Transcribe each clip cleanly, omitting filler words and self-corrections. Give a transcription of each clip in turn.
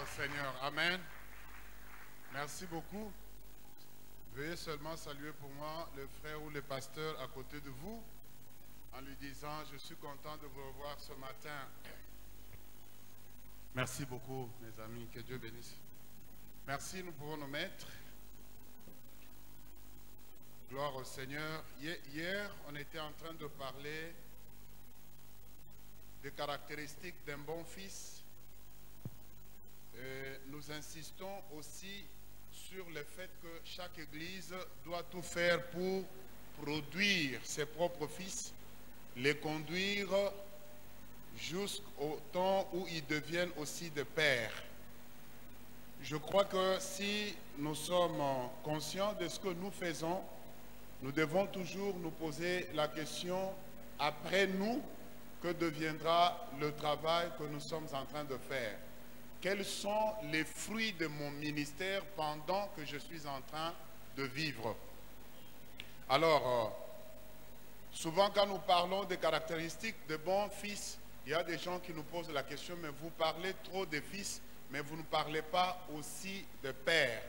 au Seigneur. Amen. Merci beaucoup. Veuillez seulement saluer pour moi le frère ou le pasteur à côté de vous en lui disant « Je suis content de vous revoir ce matin ». Merci beaucoup, mes amis. Que Dieu bénisse. Merci, nous pouvons nous mettre. Gloire au Seigneur. Hier, on était en train de parler des caractéristiques d'un bon fils. Nous insistons aussi sur le fait que chaque église doit tout faire pour produire ses propres fils, les conduire jusqu'au temps où ils deviennent aussi des pères. Je crois que si nous sommes conscients de ce que nous faisons, nous devons toujours nous poser la question, après nous, que deviendra le travail que nous sommes en train de faire? Quels sont les fruits de mon ministère pendant que je suis en train de vivre? Alors, souvent quand nous parlons des caractéristiques de bons fils, il y a des gens qui nous posent la question, mais vous parlez trop de fils, mais vous ne parlez pas aussi de pères.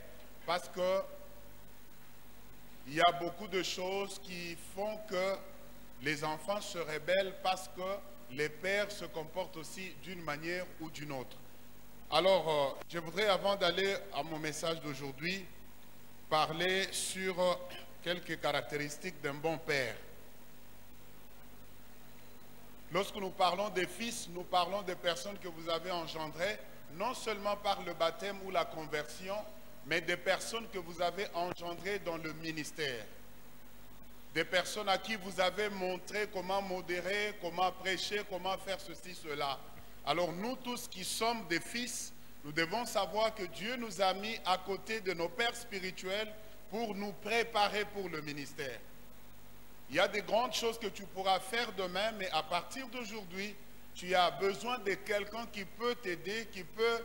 Parce que il y a beaucoup de choses qui font que les enfants se rebellent parce que les pères se comportent aussi d'une manière ou d'une autre. Alors, je voudrais, avant d'aller à mon message d'aujourd'hui, parler sur quelques caractéristiques d'un bon père. Lorsque nous parlons des fils, nous parlons des personnes que vous avez engendrées, non seulement par le baptême ou la conversion, mais des personnes que vous avez engendrées dans le ministère. Des personnes à qui vous avez montré comment modérer, comment prêcher, comment faire ceci, cela. Alors nous tous qui sommes des fils, nous devons savoir que Dieu nous a mis à côté de nos pères spirituels pour nous préparer pour le ministère. Il y a des grandes choses que tu pourras faire demain, mais à partir d'aujourd'hui, tu as besoin de quelqu'un qui peut t'aider, qui peut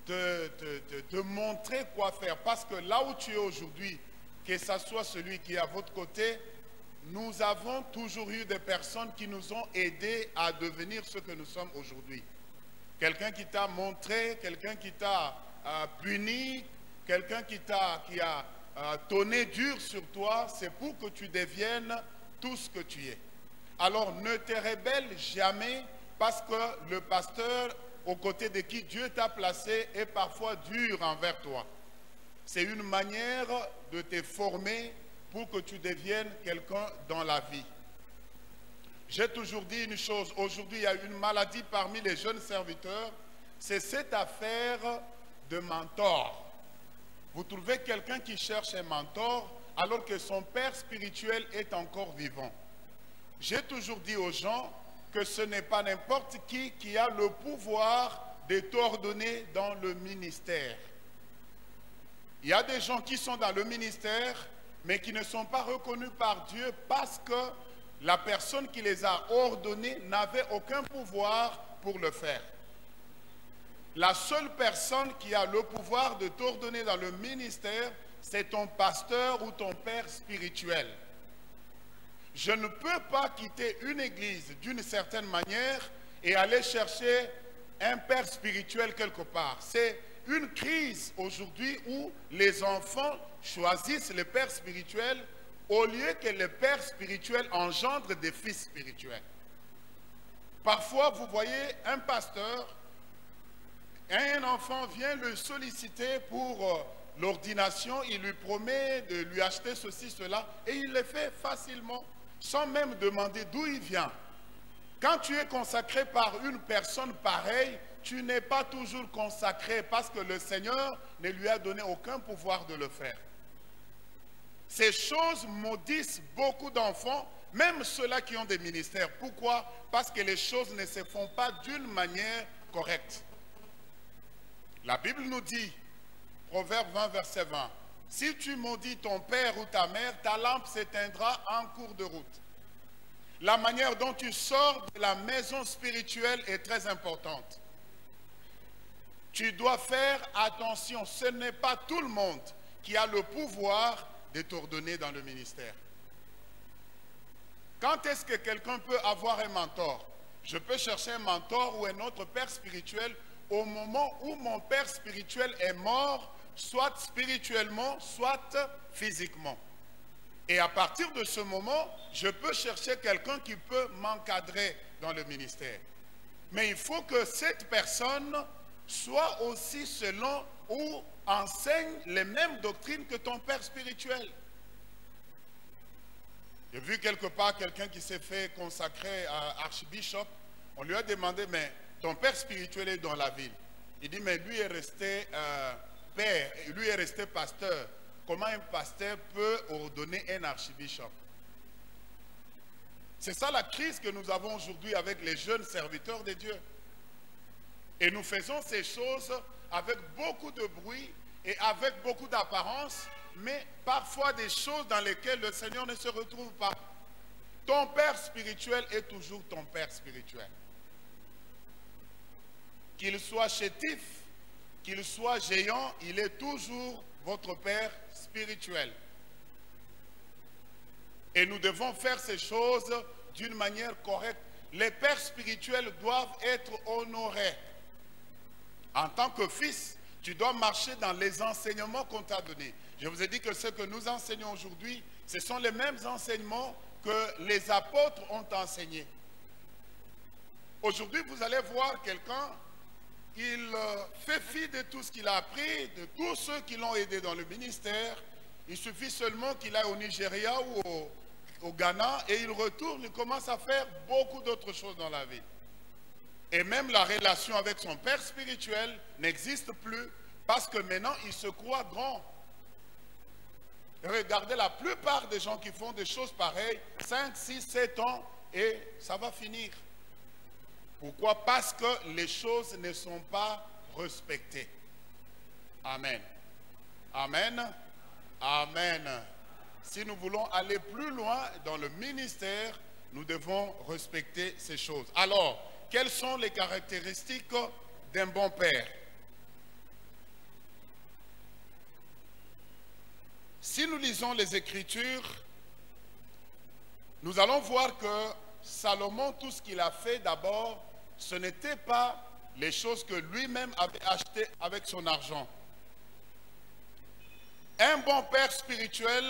te montrer quoi faire. Parce que là où tu es aujourd'hui, que ce soit celui qui est à votre côté, nous avons toujours eu des personnes qui nous ont aidés à devenir ce que nous sommes aujourd'hui. Quelqu'un qui t'a montré, quelqu'un qui t'a puni, quelqu'un qui a tonné dur sur toi, c'est pour que tu deviennes tout ce que tu es. Alors ne te rebelle jamais parce que le pasteur aux côtés de qui Dieu t'a placé est parfois dur envers toi. C'est une manière de te former pour que tu deviennes quelqu'un dans la vie. J'ai toujours dit une chose, aujourd'hui il y a une maladie parmi les jeunes serviteurs, c'est cette affaire de mentor. Vous trouvez quelqu'un qui cherche un mentor alors que son père spirituel est encore vivant. J'ai toujours dit aux gens que ce n'est pas n'importe qui a le pouvoir de t'ordonner dans le ministère. Il y a des gens qui sont dans le ministère, mais qui ne sont pas reconnus par Dieu parce que la personne qui les a ordonnés n'avait aucun pouvoir pour le faire. La seule personne qui a le pouvoir de t'ordonner dans le ministère, c'est ton pasteur ou ton père spirituel. Je ne peux pas quitter une église d'une certaine manière et aller chercher un père spirituel quelque part. C'est une crise aujourd'hui où les enfants choisissent le père spirituel au lieu que le père spirituel engendre des fils spirituels. Parfois, vous voyez un pasteur, un enfant vient le solliciter pour l'ordination, il lui promet de lui acheter ceci, cela, et il le fait facilement, sans même demander d'où il vient. Quand tu es consacré par une personne pareille, tu n'es pas toujours consacré parce que le Seigneur ne lui a donné aucun pouvoir de le faire. Ces choses maudissent beaucoup d'enfants, même ceux-là qui ont des ministères. Pourquoi? Parce que les choses ne se font pas d'une manière correcte. La Bible nous dit, Proverbe 20, verset 20, « Si tu maudis ton père ou ta mère, ta lampe s'éteindra en cours de route. » La manière dont tu sors de la maison spirituelle est très importante. Tu dois faire attention. Ce n'est pas tout le monde qui a le pouvoir de t'ordonner dans le ministère. Quand est-ce que quelqu'un peut avoir un mentor? Je peux chercher un mentor ou un autre père spirituel au moment où mon père spirituel est mort, soit spirituellement, soit physiquement. Et à partir de ce moment, je peux chercher quelqu'un qui peut m'encadrer dans le ministère. Mais il faut que cette personne soit aussi selon ou enseigne les mêmes doctrines que ton père spirituel. J'ai vu quelque part quelqu'un qui s'est fait consacrer à archbishop. On lui a demandé, mais ton père spirituel est dans la ville. Il dit, mais lui est resté père, lui est resté pasteur. Comment un pasteur peut ordonner un archbishop? C'est ça la crise que nous avons aujourd'hui avec les jeunes serviteurs de Dieu. Et nous faisons ces choses avec beaucoup de bruit et avec beaucoup d'apparence, mais parfois des choses dans lesquelles le Seigneur ne se retrouve pas. Ton père spirituel est toujours ton père spirituel. Qu'il soit chétif, qu'il soit géant, il est toujours votre père spirituel. Et nous devons faire ces choses d'une manière correcte. Les pères spirituels doivent être honorés. En tant que fils, tu dois marcher dans les enseignements qu'on t'a donnés. Je vous ai dit que ce que nous enseignons aujourd'hui, ce sont les mêmes enseignements que les apôtres ont enseignés. Aujourd'hui, vous allez voir quelqu'un, il fait fi de tout ce qu'il a appris, de tous ceux qui l'ont aidé dans le ministère. Il suffit seulement qu'il aille au Nigeria ou au Ghana et il retourne, il commence à faire beaucoup d'autres choses dans la vie. Et même la relation avec son père spirituel n'existe plus parce que maintenant il se croit grand. Regardez la plupart des gens qui font des choses pareilles, 5, 6, 7 ans et ça va finir. Pourquoi? Parce que les choses ne sont pas respectées. Amen. Amen. Amen. Si nous voulons aller plus loin dans le ministère, nous devons respecter ces choses. Alors, quelles sont les caractéristiques d'un bon père? Si nous lisons les Écritures, nous allons voir que Salomon, tout ce qu'il a fait d'abord, ce n'était pas les choses que lui-même avait achetées avec son argent. Un bon père spirituel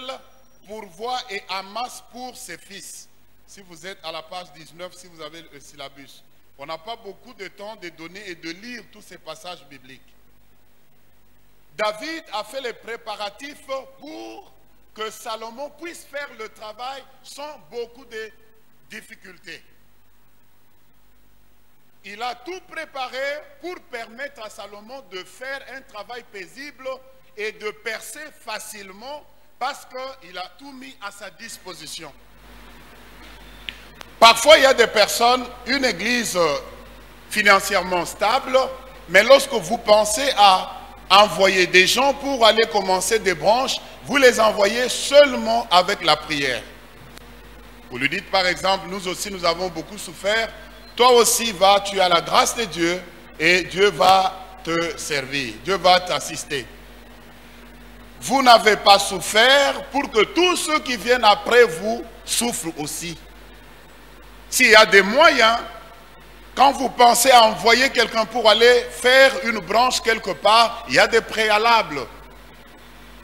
pourvoit et amasse pour ses fils. Si vous êtes à la page 19, si vous avez le syllabus. On n'a pas beaucoup de temps de donner et de lire tous ces passages bibliques. David a fait les préparatifs pour que Salomon puisse faire le travail sans beaucoup de difficultés. Il a tout préparé pour permettre à Salomon de faire un travail paisible et de percer facilement parce qu'il a tout mis à sa disposition. Parfois, il y a des personnes, une église financièrement stable, mais lorsque vous pensez à envoyer des gens pour aller commencer des branches, vous les envoyez seulement avec la prière. Vous lui dites par exemple, nous aussi nous avons beaucoup souffert, toi aussi va, tu as la grâce de Dieu et Dieu va te servir, Dieu va t'assister. Vous n'avez pas souffert pour que tous ceux qui viennent après vous souffrent aussi. S'il y a des moyens, quand vous pensez à envoyer quelqu'un pour aller faire une branche quelque part, il y a des préalables.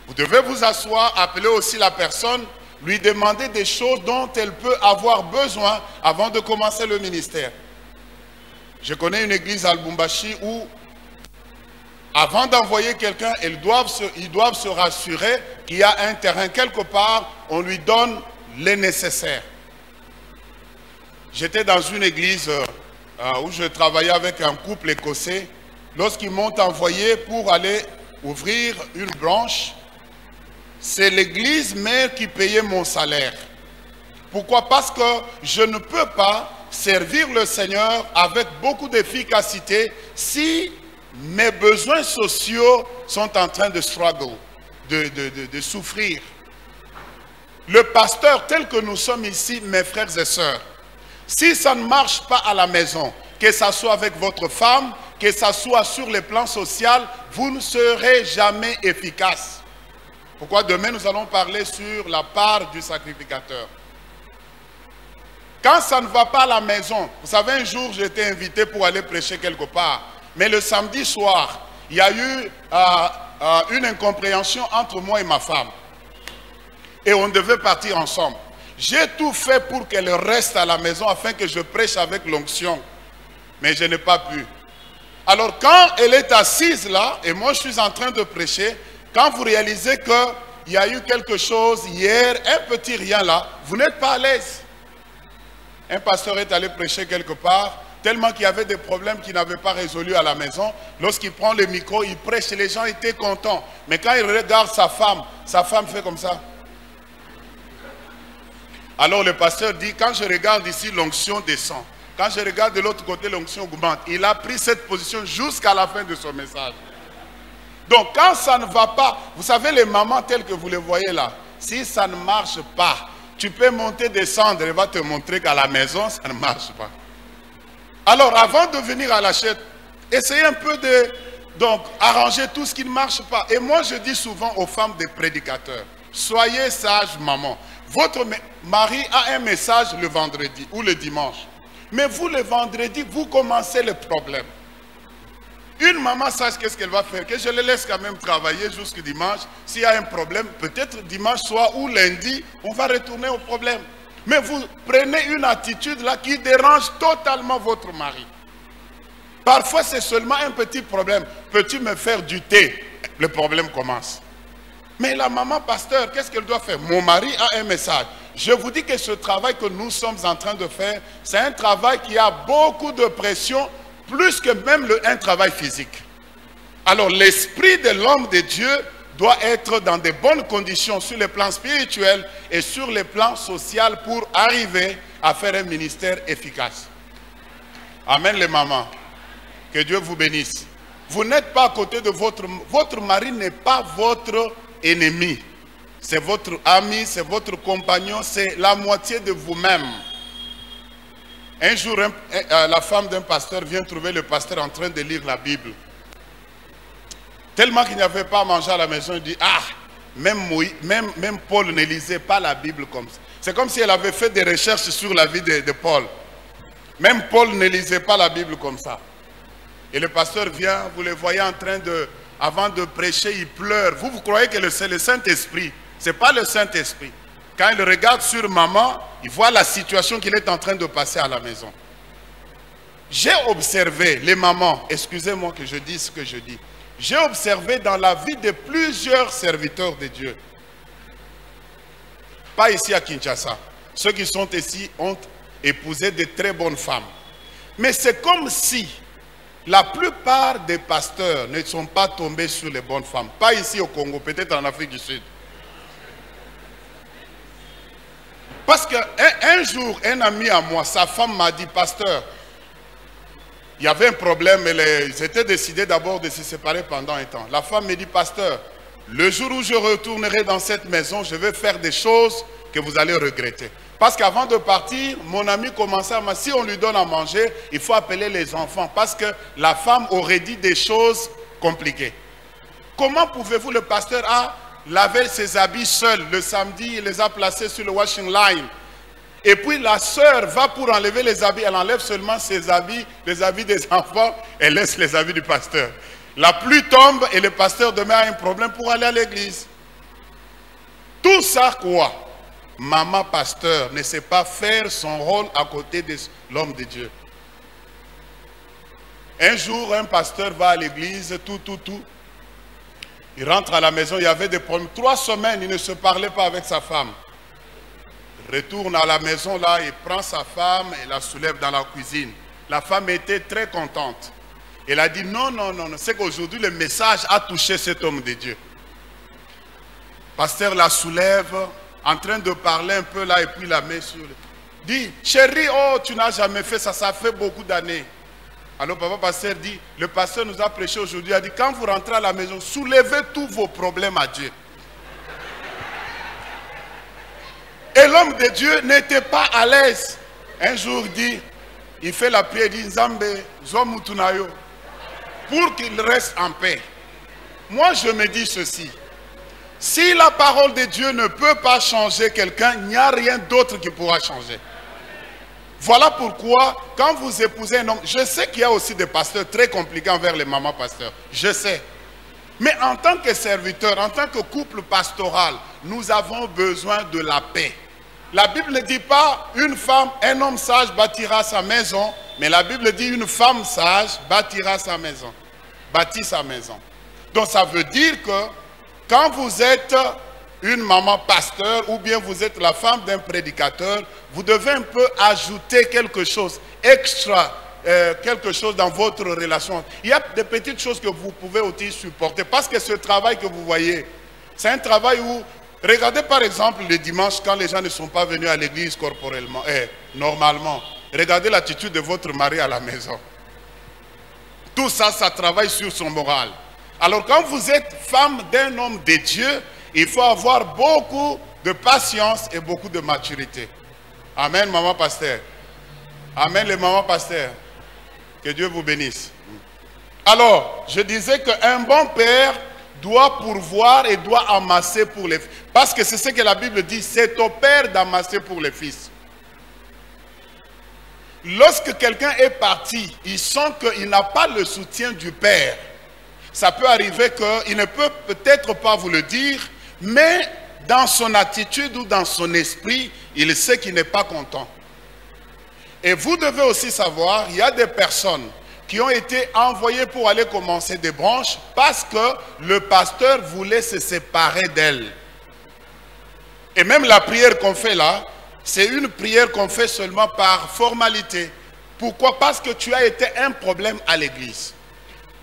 Vous devez vous asseoir, appeler aussi la personne, lui demander des choses dont elle peut avoir besoin avant de commencer le ministère. Je connais une église à Lubumbashi où, avant d'envoyer quelqu'un, ils doivent se rassurer qu'il y a un terrain quelque part, on lui donne les nécessaires. J'étais dans une église où je travaillais avec un couple écossais. Lorsqu'ils m'ont envoyé pour aller ouvrir une branche, c'est l'église mère qui payait mon salaire. Pourquoi? Parce que je ne peux pas servir le Seigneur avec beaucoup d'efficacité si mes besoins sociaux sont en train de struggle, de souffrir. Le pasteur tel que nous sommes ici, mes frères et sœurs, si ça ne marche pas à la maison, que ça soit avec votre femme, que ça soit sur le plan social, vous ne serez jamais efficace. Pourquoi? Demain, nous allons parler sur la part du sacrificateur. Quand ça ne va pas à la maison, vous savez, un jour, j'ai été invité pour aller prêcher quelque part. Mais le samedi soir, il y a eu une incompréhension entre moi et ma femme. Et on devait partir ensemble. J'ai tout fait pour qu'elle reste à la maison afin que je prêche avec l'onction. Mais je n'ai pas pu. Alors quand elle est assise là, et moi je suis en train de prêcher, quand vous réalisez qu'il y a eu quelque chose hier, un petit rien là, vous n'êtes pas à l'aise. Un pasteur est allé prêcher quelque part, tellement qu'il y avait des problèmes qu'il n'avait pas résolus à la maison. Lorsqu'il prend le micro, il prêche et les gens étaient contents. Mais quand il regarde sa femme fait comme ça. Alors le pasteur dit, quand je regarde ici, l'onction descend. Quand je regarde de l'autre côté, l'onction augmente. Il a pris cette position jusqu'à la fin de son message. Donc quand ça ne va pas, vous savez les mamans telles que vous les voyez là, si ça ne marche pas, tu peux monter, descendre, elle va te montrer qu'à la maison, ça ne marche pas. Alors avant de venir à la chute, essayez un peu de arranger tout ce qui ne marche pas. Et moi je dis souvent aux femmes des prédicateurs, soyez sages maman. Votre mari a un message le vendredi ou le dimanche. Mais vous, le vendredi, vous commencez le problème. Une maman sache qu'est-ce qu'elle va faire. Que je le laisse quand même travailler jusqu'au dimanche. S'il y a un problème, peut-être dimanche soir ou lundi, on va retourner au problème. Mais vous prenez une attitude là qui dérange totalement votre mari. Parfois, c'est seulement un petit problème. Peux-tu me faire du thé? Le problème commence. Mais la maman pasteur, qu'est-ce qu'elle doit faire? Mon mari a un message. Je vous dis que ce travail que nous sommes en train de faire, c'est un travail qui a beaucoup de pression, plus que même un travail physique. Alors l'esprit de l'homme de Dieu doit être dans de bonnes conditions sur le plan spirituel et sur le plan social pour arriver à faire un ministère efficace. Amen les mamans. Que Dieu vous bénisse. Vous n'êtes pas à côté de votre mari n'est pas votre ennemi. C'est votre ami, c'est votre compagnon, c'est la moitié de vous-même. Un jour, la femme d'un pasteur vient trouver le pasteur en train de lire la Bible. Tellement qu'il n'y avait pas à manger à la maison, il dit, ah, même Paul ne lisait pas la Bible comme ça. C'est comme si elle avait fait des recherches sur la vie de Paul. Même Paul ne lisait pas la Bible comme ça. Et le pasteur vient, vous le voyez en train de, avant de prêcher, il pleure. Vous croyez que c'est le Saint-Esprit. Ce n'est pas le Saint-Esprit. Quand il regarde sur maman, il voit la situation qu'il est en train de passer à la maison. J'ai observé les mamans, excusez-moi que je dise ce que je dis. J'ai observé dans la vie de plusieurs serviteurs de Dieu. Pas ici à Kinshasa. Ceux qui sont ici ont épousé de très bonnes femmes. Mais c'est comme si la plupart des pasteurs ne sont pas tombés sur les bonnes femmes. Pas ici au Congo, peut-être en Afrique du Sud. Parce qu'un jour, un ami à moi, sa femme m'a dit, pasteur, il y avait un problème, ils étaient décidés d'abord de se séparer pendant un temps. La femme me dit, pasteur, le jour où je retournerai dans cette maison, je vais faire des choses que vous allez regretter. Parce qu'avant de partir, mon ami commençait à me dire, si on lui donne à manger, il faut appeler les enfants. Parce que la femme aurait dit des choses compliquées. Comment pouvez-vous, le pasteur a lavé ses habits seul le samedi, il les a placés sur le washing line. Et puis la sœur va pour enlever les habits, elle enlève seulement ses habits, les habits des enfants, elle laisse les habits du pasteur. La pluie tombe et le pasteur demain a un problème pour aller à l'église. Tout ça quoi? Maman pasteur ne sait pas faire son rôle à côté de l'homme de Dieu. Un jour, un pasteur va à l'église, tout. Il rentre à la maison, il y avait des problèmes. 3 semaines, il ne se parlait pas avec sa femme. Il retourne à la maison, là, il prend sa femme et la soulève dans la cuisine. La femme était très contente. Elle a dit, non, c'est qu'aujourd'hui, le message a touché cet homme de Dieu. Le pasteur la soulève, en train de parler un peu là, et puis la met sur le... Dit, chérie, oh, tu n'as jamais fait ça, ça fait beaucoup d'années. Alors papa pasteur dit, le pasteur nous a prêché aujourd'hui, il a dit, quand vous rentrez à la maison, soulevez tous vos problèmes à Dieu. Et l'homme de Dieu n'était pas à l'aise. Un jour, il fait la prière, il dit, Nzambe, Zomutunayo, pour qu'il reste en paix. Moi, je me dis ceci. Si la parole de Dieu ne peut pas changer quelqu'un, il n'y a rien d'autre qui pourra changer. Voilà pourquoi, quand vous épousez un homme, je sais qu'il y a aussi des pasteurs très compliqués envers les mamans pasteurs, je sais. Mais en tant que serviteur, en tant que couple pastoral, nous avons besoin de la paix. La Bible ne dit pas une femme, un homme sage bâtira sa maison, mais la Bible dit une femme sage bâtira sa maison, bâtit sa maison. Donc ça veut dire que quand vous êtes une maman pasteur ou bien vous êtes la femme d'un prédicateur, vous devez un peu ajouter quelque chose extra, quelque chose dans votre relation. Il y a des petites choses que vous pouvez aussi supporter parce que ce travail que vous voyez, c'est un travail où, regardez par exemple le dimanche quand les gens ne sont pas venus à l'église corporellement, normalement, regardez l'attitude de votre mari à la maison. Tout ça, ça travaille sur son moral. Alors quand vous êtes femme d'un homme de Dieu, il faut avoir beaucoup de patience et beaucoup de maturité. Amen, maman pasteur. Amen, les mamans pasteurs. Que Dieu vous bénisse. Alors, je disais qu'un bon père doit pourvoir et doit amasser pour les fils. Parce que c'est ce que la Bible dit, c'est au père d'amasser pour les fils. Lorsque quelqu'un est parti, il sent qu'il n'a pas le soutien du père. Ça peut arriver qu'il ne peut peut-être pas vous le dire, mais dans son attitude ou dans son esprit, il sait qu'il n'est pas content. Et vous devez aussi savoir, il y a des personnes qui ont été envoyées pour aller commencer des branches parce que le pasteur voulait se séparer d'elles. Et même la prière qu'on fait là, c'est une prière qu'on fait seulement par formalité. Pourquoi? Parce que tu as été un problème à l'église.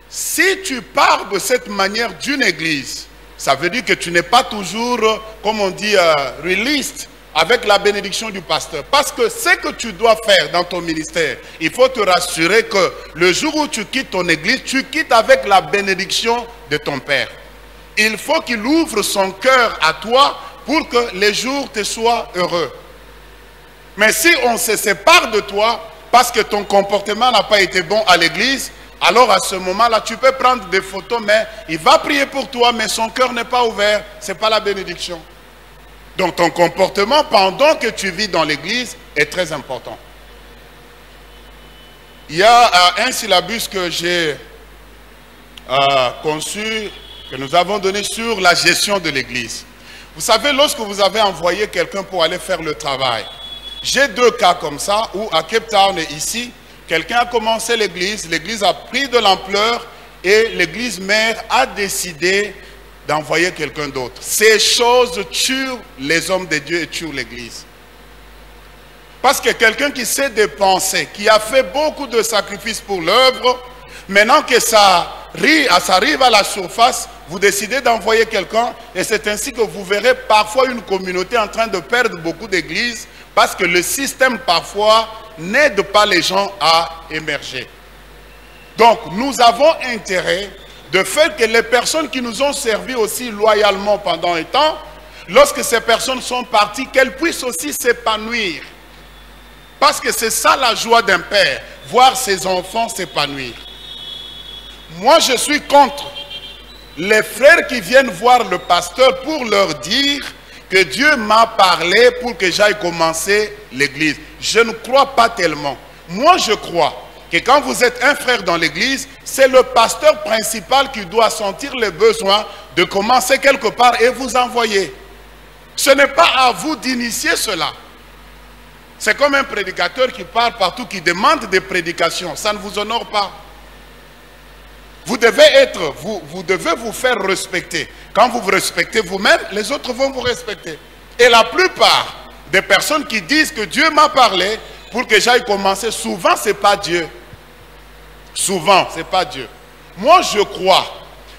Si tu pars de cette manière d'une église, ça veut dire que tu n'es pas toujours, comme on dit, released avec la bénédiction du pasteur. Parce que ce que tu dois faire dans ton ministère, il faut te rassurer que le jour où tu quittes ton église, tu quittes avec la bénédiction de ton père. Il faut qu'il ouvre son cœur à toi pour que les jours te soient heureux. Mais si on se sépare de toi parce que ton comportement n'a pas été bon à l'église, alors à ce moment-là, tu peux prendre des photos, mais il va prier pour toi, mais son cœur n'est pas ouvert. Ce n'est pas la bénédiction. Donc ton comportement pendant que tu vis dans l'église est très important. Il y a un syllabus que j'ai conçu, que nous avons donné sur la gestion de l'église. Vous savez, lorsque vous avez envoyé quelqu'un pour aller faire le travail, j'ai deux cas comme ça, où à Cape Town et ici, quelqu'un a commencé l'église a pris de l'ampleur et l'église mère a décidé d'envoyer quelqu'un d'autre. Ces choses tuent les hommes de Dieu et tuent l'église. Parce que quelqu'un qui s'est dépensé, qui a fait beaucoup de sacrifices pour l'œuvre, maintenant que ça arrive à la surface, vous décidez d'envoyer quelqu'un et c'est ainsi que vous verrez parfois une communauté en train de perdre beaucoup d'églises parce que le système parfois n'aide pas les gens à émerger. Donc nous avons intérêt de faire que les personnes qui nous ont servi aussi loyalement pendant un temps, lorsque ces personnes sont parties, qu'elles puissent aussi s'épanouir. Parce que c'est ça la joie d'un père, voir ses enfants s'épanouir. Moi je suis contre les frères qui viennent voir le pasteur pour leur dire que Dieu m'a parlé pour que j'aille commencer l'église. Je ne crois pas tellement. Moi je crois que quand vous êtes un frère dans l'église, c'est le pasteur principal qui doit sentir le besoin de commencer quelque part et vous envoyer. Ce n'est pas à vous d'initier cela. C'est comme un prédicateur qui part partout, qui demande des prédications. Ça ne vous honore pas. Vous devez vous faire respecter. Quand vous vous respectez vous-même, les autres vont vous respecter. Et la plupart des personnes qui disent que Dieu m'a parlé pour que j'aille commencer, souvent ce n'est pas Dieu. Souvent, ce n'est pas Dieu. Moi, je crois,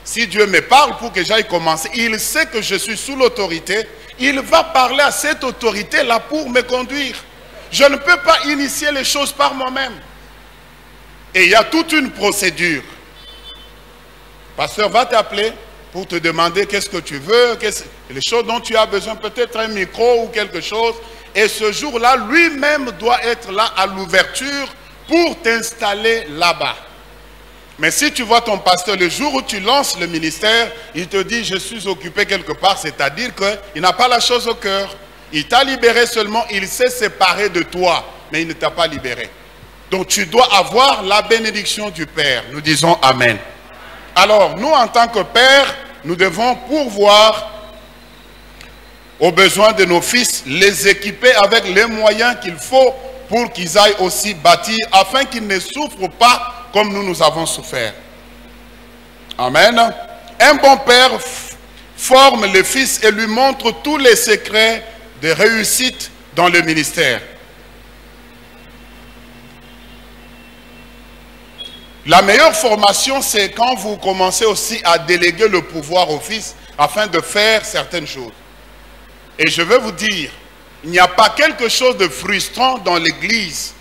si Dieu me parle pour que j'aille commencer, il sait que je suis sous l'autorité, il va parler à cette autorité-là pour me conduire. Je ne peux pas initier les choses par moi-même. Et il y a toute une procédure. Le pasteur va t'appeler pour te demander qu'est-ce que tu veux, les choses dont tu as besoin, peut-être un micro ou quelque chose. Et ce jour-là, lui-même doit être là à l'ouverture pour t'installer là-bas. Mais si tu vois ton pasteur le jour où tu lances le ministère, il te dit je suis occupé quelque part, c'est-à-dire qu'il n'a pas la chose au cœur. Il t'a libéré seulement, il s'est séparé de toi. mais il ne t'a pas libéré. Donc tu dois avoir la bénédiction du Père. Nous disons Amen. Alors, nous en tant que Père, nous devons pourvoir aux besoins de nos fils, les équiper avec les moyens qu'il faut pour qu'ils aillent aussi bâtir, afin qu'ils ne souffrent pas comme nous avons souffert. Amen. Un bon père forme le fils et lui montre tous les secrets de réussite dans le ministère. La meilleure formation, c'est quand vous commencez aussi à déléguer le pouvoir au fils afin de faire certaines choses. Et je veux vous dire, il n'y a pas quelque chose de frustrant dans l'église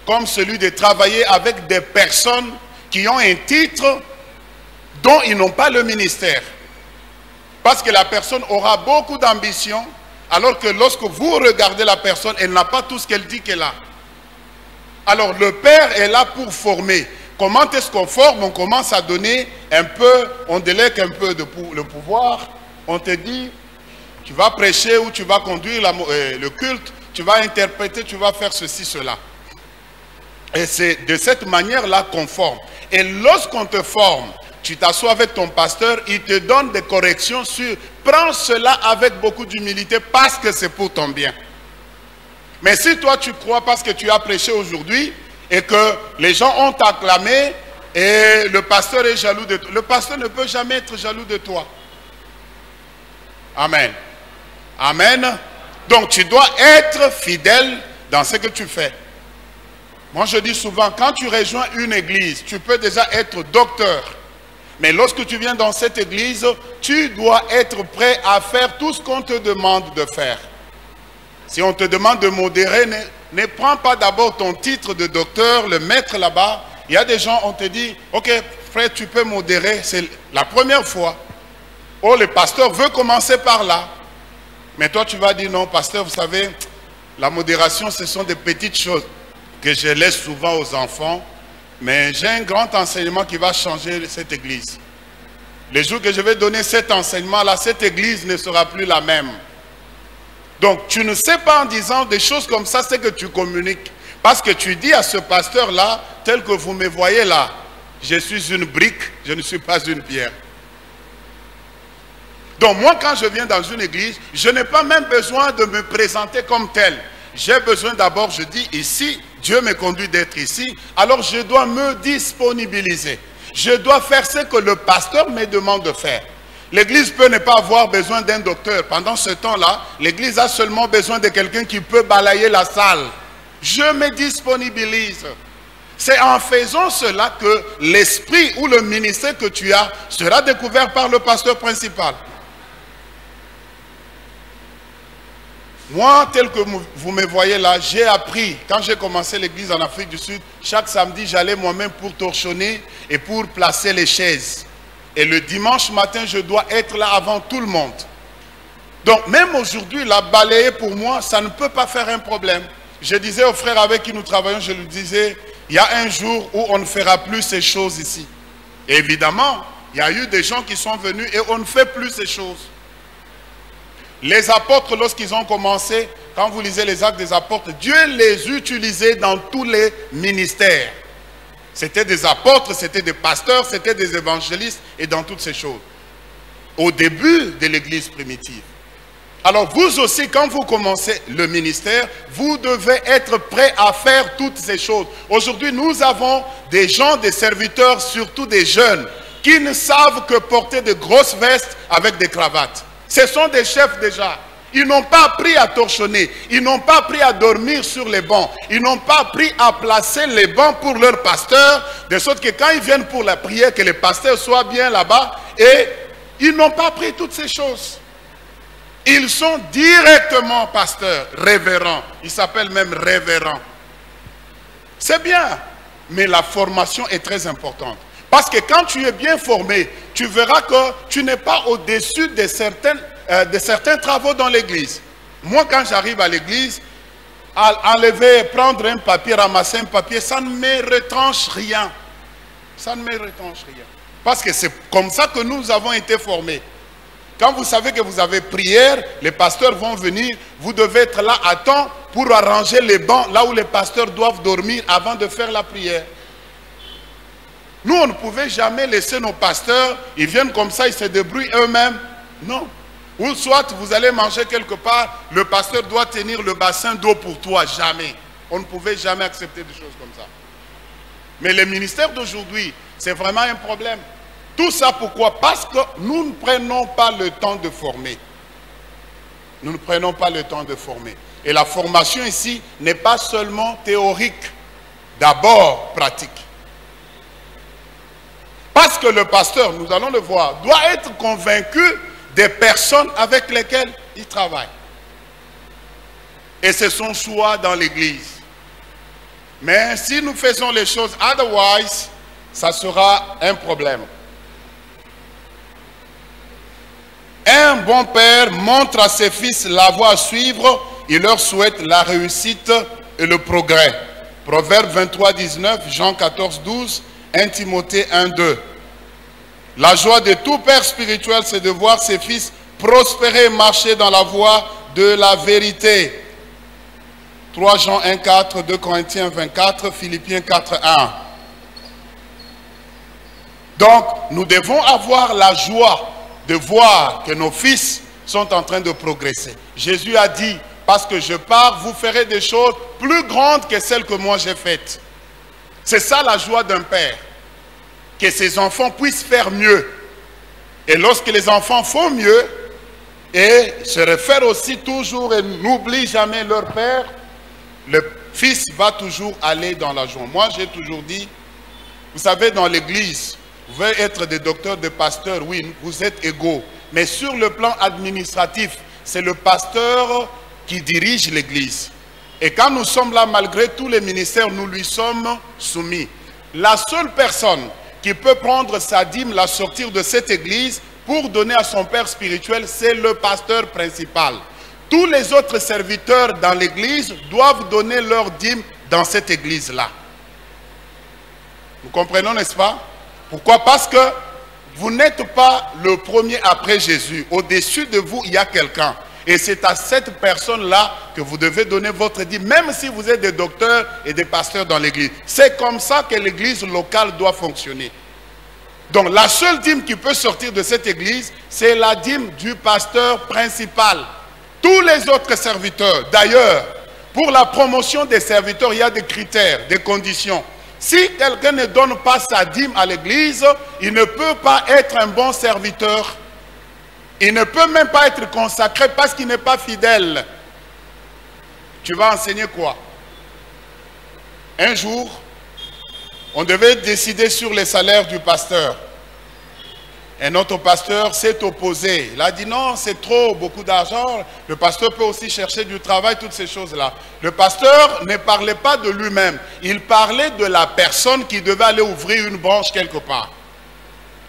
comme celui de travailler avec des personnes qui ont un titre dont ils n'ont pas le ministère. Parce que la personne aura beaucoup d'ambition, alors que lorsque vous regardez la personne, elle n'a pas tout ce qu'elle dit qu'elle a. Alors le Père est là pour former. Comment est-ce qu'on forme? On commence à donner un peu, on délègue un peu le pouvoir. On te dit, tu vas prêcher ou tu vas conduire le culte, tu vas interpréter, tu vas faire ceci, cela. Et c'est de cette manière-là qu'on forme. Et lorsqu'on te forme, tu t'assois avec ton pasteur, il te donne des corrections sur, prends cela avec beaucoup d'humilité parce que c'est pour ton bien. Mais si toi tu crois parce que tu as prêché aujourd'hui et que les gens ont acclamé et le pasteur est jaloux de toi, le pasteur ne peut jamais être jaloux de toi. Amen. Amen. Donc tu dois être fidèle dans ce que tu fais. Moi je dis souvent, quand tu rejoins une église, tu peux déjà être docteur. Mais lorsque tu viens dans cette église, tu dois être prêt à faire tout ce qu'on te demande de faire. Si on te demande de modérer, ne prends pas d'abord ton titre de docteur, le mettre là-bas. Il y a des gens, on te dit, ok frère, tu peux modérer, c'est la première fois. Oh, le pasteur veut commencer par là. Mais toi, tu vas dire, non, pasteur, vous savez, la modération, ce sont des petites choses que je laisse souvent aux enfants. Mais j'ai un grand enseignement qui va changer cette église. Le jour que je vais donner cet enseignement-là, cette église ne sera plus la même. Donc, tu ne sais pas en disant des choses comme ça, c'est que tu communiques. Parce que tu dis à ce pasteur-là, tel que vous me voyez là, je suis une brique, je ne suis pas une pierre. Donc, moi, quand je viens dans une église, je n'ai pas même besoin de me présenter comme tel. J'ai besoin d'abord, je dis ici, Dieu me conduit d'être ici, alors je dois me disponibiliser. Je dois faire ce que le pasteur me demande de faire. L'église peut ne pas avoir besoin d'un docteur. Pendant ce temps-là, l'église a seulement besoin de quelqu'un qui peut balayer la salle. Je me disponibilise. C'est en faisant cela que l'esprit ou le ministère que tu as sera découvert par le pasteur principal. Moi, tel que vous me voyez là, j'ai appris, quand j'ai commencé l'église en Afrique du Sud, chaque samedi, j'allais moi-même pour torchonner et pour placer les chaises. Et le dimanche matin, je dois être là avant tout le monde. Donc, même aujourd'hui, la balayer pour moi, ça ne peut pas faire un problème. Je disais aux frères avec qui nous travaillons, je lui disais, il y a un jour où on ne fera plus ces choses ici. Et évidemment, il y a eu des gens qui sont venus et on ne fait plus ces choses. Les apôtres, lorsqu'ils ont commencé, quand vous lisez les actes des apôtres, Dieu les utilisait dans tous les ministères. C'était des apôtres, c'était des pasteurs, c'était des évangélistes et dans toutes ces choses. Au début de l'église primitive. Alors vous aussi, quand vous commencez le ministère, vous devez être prêts à faire toutes ces choses. Aujourd'hui, nous avons des gens, des serviteurs, surtout des jeunes, qui ne savent que porter de grosses vestes avec des cravates. Ce sont des chefs déjà. Ils n'ont pas appris à torchonner. Ils n'ont pas appris à dormir sur les bancs. Ils n'ont pas appris à placer les bancs pour leur pasteur. De sorte que quand ils viennent pour la prière, que les pasteurs soient bien là-bas. Et ils n'ont pas appris toutes ces choses. Ils sont directement pasteurs, révérends. Ils s'appellent même révérends. C'est bien. Mais la formation est très importante. Parce que quand tu es bien formé, tu verras que tu n'es pas au-dessus de certains travaux dans l'église. Moi, quand j'arrive à l'église, enlever, prendre un papier, ramasser un papier, ça ne me retranche rien. Ça ne me retranche rien. Parce que c'est comme ça que nous avons été formés. Quand vous savez que vous avez prière, les pasteurs vont venir, vous devez être là à temps pour arranger les bancs là où les pasteurs doivent dormir avant de faire la prière. Nous, on ne pouvait jamais laisser nos pasteurs, ils viennent comme ça, ils se débrouillent eux-mêmes. Non. Ou soit vous allez manger quelque part, le pasteur doit tenir le bassin d'eau pour toi. Jamais. On ne pouvait jamais accepter des choses comme ça. Mais les ministères d'aujourd'hui, c'est vraiment un problème. Tout ça pourquoi? Parce que nous ne prenons pas le temps de former. Nous ne prenons pas le temps de former. Et la formation ici n'est pas seulement théorique, d'abord pratique. Parce que le pasteur, nous allons le voir, doit être convaincu des personnes avec lesquelles il travaille. Et c'est son choix dans l'église. Mais si nous faisons les choses otherwise, ça sera un problème. Un bon père montre à ses fils la voie à suivre. Il leur souhaite la réussite et le progrès. Proverbe 23, 19, Jean 14, 12, 1 Timothée 1, 2. La joie de tout père spirituel, c'est de voir ses fils prospérer et marcher dans la voie de la vérité. 3 Jean 1, 4, 2 Corinthiens 24, Philippiens 4, 1. Donc, nous devons avoir la joie de voir que nos fils sont en train de progresser. Jésus a dit, parce que je pars, vous ferez des choses plus grandes que celles que moi j'ai faites. C'est ça la joie d'un père. Que ses enfants puissent faire mieux. Et lorsque les enfants font mieux, et se réfèrent aussi toujours et n'oublient jamais leur père, le fils va toujours aller dans la joie. Moi, j'ai toujours dit, vous savez, dans l'église, vous pouvez être des docteurs, des pasteurs, oui, vous êtes égaux. Mais sur le plan administratif, c'est le pasteur qui dirige l'église. Et quand nous sommes là, malgré tous les ministères, nous lui sommes soumis. La seule personne qui peut prendre sa dîme, la sortir de cette église pour donner à son père spirituel, c'est le pasteur principal. Tous les autres serviteurs dans l'église doivent donner leur dîme dans cette église-là. Nous comprenons, n'est-ce pas? Pourquoi? Parce que vous n'êtes pas le premier après Jésus. Au-dessus de vous, il y a quelqu'un. Et c'est à cette personne-là que vous devez donner votre dîme, même si vous êtes des docteurs et des pasteurs dans l'église. C'est comme ça que l'église locale doit fonctionner. Donc la seule dîme qui peut sortir de cette église, c'est la dîme du pasteur principal. Tous les autres serviteurs, d'ailleurs, pour la promotion des serviteurs, il y a des critères, des conditions. Si quelqu'un ne donne pas sa dîme à l'église, il ne peut pas être un bon serviteur. Il ne peut même pas être consacré parce qu'il n'est pas fidèle. Tu vas enseigner quoi? Un jour, on devait décider sur les salaires du pasteur. Un autre pasteur s'est opposé. Il a dit non, c'est trop, beaucoup d'argent. Le pasteur peut aussi chercher du travail, toutes ces choses-là. Le pasteur ne parlait pas de lui-même. Il parlait de la personne qui devait aller ouvrir une branche quelque part.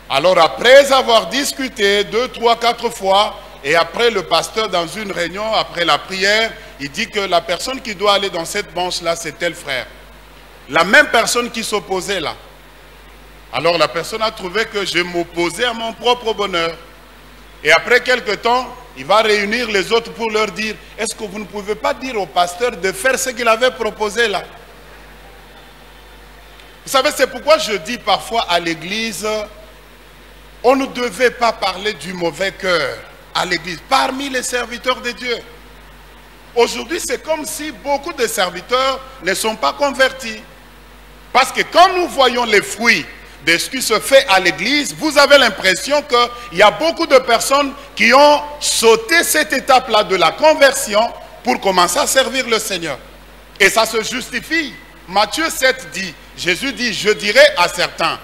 Alors après avoir discuté 2, 3, 4 fois, et après le pasteur dans une réunion, après la prière, il dit que la personne qui doit aller dans cette branche-là, c'est tel frère. La même personne qui s'opposait là. Alors la personne a trouvé que je m'opposais à mon propre bonheur. Et après quelque temps, il va réunir les autres pour leur dire, est-ce que vous ne pouvez pas dire au pasteur de faire ce qu'il avait proposé là? Vous savez, c'est pourquoi je dis parfois à l'église, on ne devait pas parler du mauvais cœur à l'église, parmi les serviteurs de Dieu. Aujourd'hui, c'est comme si beaucoup de serviteurs ne sont pas convertis. Parce que quand nous voyons les fruits de ce qui se fait à l'église, vous avez l'impression qu'il y a beaucoup de personnes qui ont sauté cette étape-là de la conversion pour commencer à servir le Seigneur. Et ça se justifie. Matthieu 7 dit, Jésus dit, je dirai à certains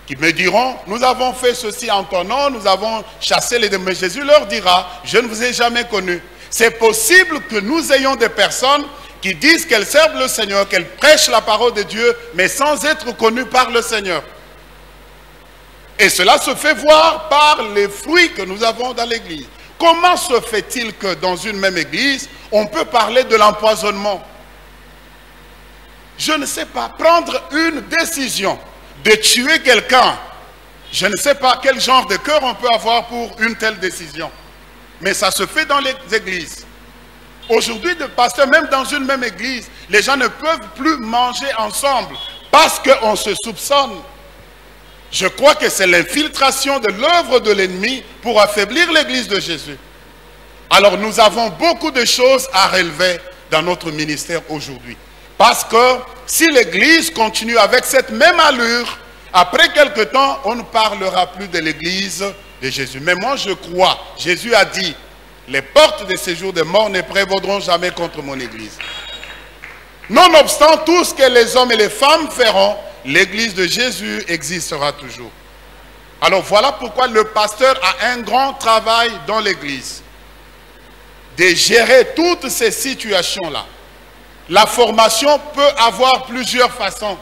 qui me diront, nous avons fait ceci en ton nom, nous avons chassé les démons. Mais Jésus leur dira, je ne vous ai jamais connu. C'est possible que nous ayons des personnes qui disent qu'elles servent le Seigneur, qu'elles prêchent la parole de Dieu, mais sans être connues par le Seigneur. Et cela se fait voir par les fruits que nous avons dans l'église. Comment se fait-il que dans une même église, on peut parler de l'empoisonnement? Je ne sais pas, prendre une décision de tuer quelqu'un, je ne sais pas quel genre de cœur on peut avoir pour une telle décision. Mais ça se fait dans les églises. Aujourd'hui, de pasteurs, même dans une même église, les gens ne peuvent plus manger ensemble parce qu'on se soupçonne. Je crois que c'est l'infiltration de l'œuvre de l'ennemi pour affaiblir l'église de Jésus. Alors nous avons beaucoup de choses à relever dans notre ministère aujourd'hui. Parce que si l'église continue avec cette même allure, après quelque temps, on ne parlera plus de l'église de Jésus. Mais moi je crois, Jésus a dit, les portes de séjour des morts ne prévaudront jamais contre mon église. Nonobstant tout ce que les hommes et les femmes feront, l'église de Jésus existera toujours. Alors voilà pourquoi le pasteur a un grand travail dans l'église. De gérer toutes ces situations-là. La formation peut avoir plusieurs façons.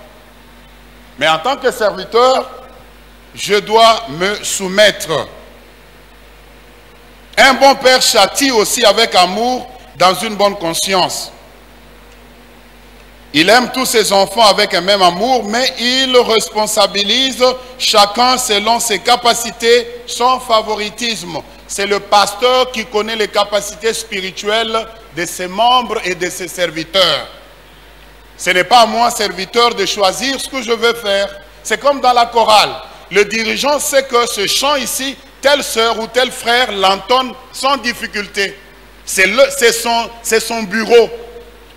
Mais en tant que serviteur, je dois me soumettre. Un bon père châtie aussi avec amour, dans une bonne conscience. Il aime tous ses enfants avec un même amour, mais il responsabilise chacun selon ses capacités, sans favoritisme. C'est le pasteur qui connaît les capacités spirituelles de ses membres et de ses serviteurs. Ce n'est pas à moi, serviteur, de choisir ce que je veux faire. C'est comme dans la chorale. Le dirigeant sait que ce chant ici, telle sœur ou tel frère l'entonne sans difficulté. C'est son bureau.